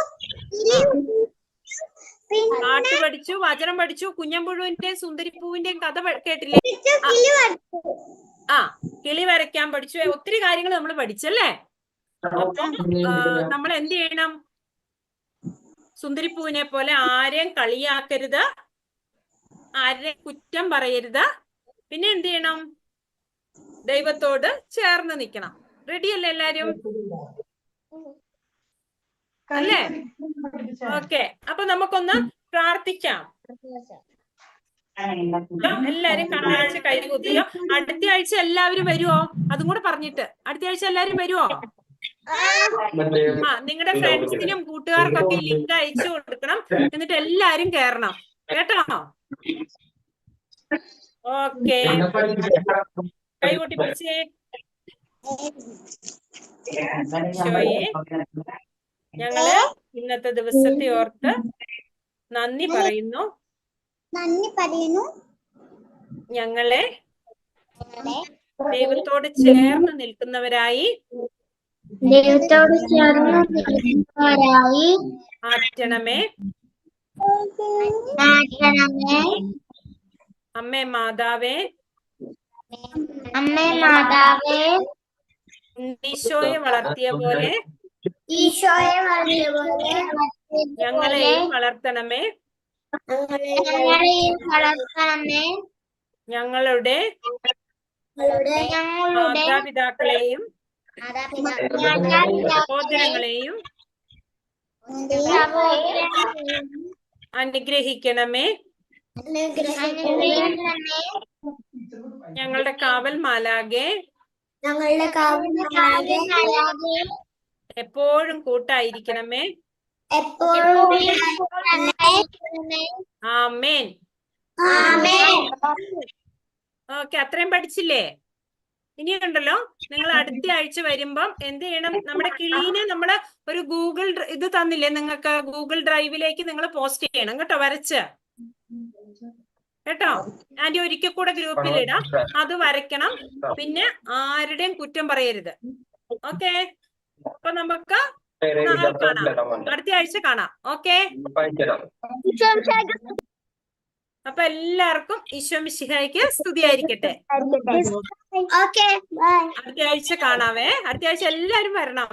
പാട്ട് പഠിച്ചു, വചനം പഠിച്ചു, കുഞ്ഞമ്പുഴുവിന്റെയും സുന്ദരിപ്പൂവിന്റെയും കഥ കേട്ടില്ലേ? ആ, കിളി വരയ്ക്കാൻ പഠിച്ചു. ഒത്തിരി കാര്യങ്ങൾ നമ്മൾ പഠിച്ചല്ലേ? അപ്പൊ നമ്മൾ എന്ത് ചെയ്യണം? സുന്ദരിപ്പൂവിനെ പോലെ ആരെയും കളിയാക്കരുത്, ആരെയും കുറ്റം പറയരുത്. പിന്നെ എന്ത് ചെയ്യണം? ദൈവത്തോട് ചേർന്ന് നിൽക്കണം. റെഡിയല്ലേ എല്ലാരും? അല്ലേ? ഓക്കെ, അപ്പൊ നമുക്കൊന്ന് പ്രാർത്ഥിക്കാം. എല്ലാരും കണ്ണടച്ച് കൈ കുത്തിയോ. അടുത്ത ആഴ്ച എല്ലാവരും വരുവോ? അതും കൂടെ പറഞ്ഞിട്ട്, അടുത്ത ആഴ്ച എല്ലാരും വരുവോ? നിങ്ങളുടെ ഫ്രണ്ട്സിനും കൂട്ടുകാർക്കൊക്കെ ലിങ്ക് അയച്ചു കൊടുക്കണം. എന്നിട്ട് എല്ലാരും കേറണം കേട്ടോ. ഓക്കെ, കൈകൊട്ടി പിടിച്ചേ. ഈശോയെ, ഞങ്ങള് ഇന്നത്തെ ദിവസത്തെ ഓർത്ത് നന്ദി പറയുന്നു. ഞങ്ങളെ ദൈവത്തോട് ചേർന്ന് നിൽക്കുന്നവരായി ആറ്റണമേ. അമ്മേ മാതാവേ, ഈശോയെ വളർത്തിയ പോലെ ഞങ്ങളെയും വളർത്തണമേ. ഞങ്ങളുടെ മാതാപിതാക്കളെയും സഹോദരങ്ങളെയും അനുഗ്രഹിക്കണമേ. ഞങ്ങളുടെ കാവൽ മാലാഖേ എപ്പോഴും കൂട്ടായിരിക്കണമേ. ആമേൻ. ഓക്കെ, അത്രയും പഠിച്ചില്ലേ? ഇനിയുണ്ടല്ലോ, നിങ്ങൾ അടുത്ത ആഴ്ച വരുമ്പം എന്ത് ചെയ്യണം? നമ്മുടെ കിളീനെ നമ്മള് ഒരു ഗൂഗിൾ ഇത് തന്നില്ലേ നിങ്ങൾക്ക്? ഗൂഗിൾ ഡ്രൈവിലേക്ക് നിങ്ങൾ പോസ്റ്റ് ചെയ്യണം കേട്ടോ, വരച്ച് കേട്ടോ. ആന്റി ഒരിക്കൽ കൂടെ ഗ്രൂപ്പിൽ ഇടാം, അത് വരയ്ക്കണം. പിന്നെ ആരുടെയും കുറ്റം പറയരുത്. ഓക്കെ, അപ്പൊ നമുക്ക് നാളെ കാണാം, അടുത്ത ആഴ്ച കാണാം. ഓക്കെ, അപ്പൊ എല്ലാവർക്കും ഈശോ മിശിഹായ്ക്ക് സ്തുതിയായിരിക്കട്ടെ. അടുത്ത ആഴ്ച കാണാവേ. അടുത്ത ആഴ്ച എല്ലാരും വരണം.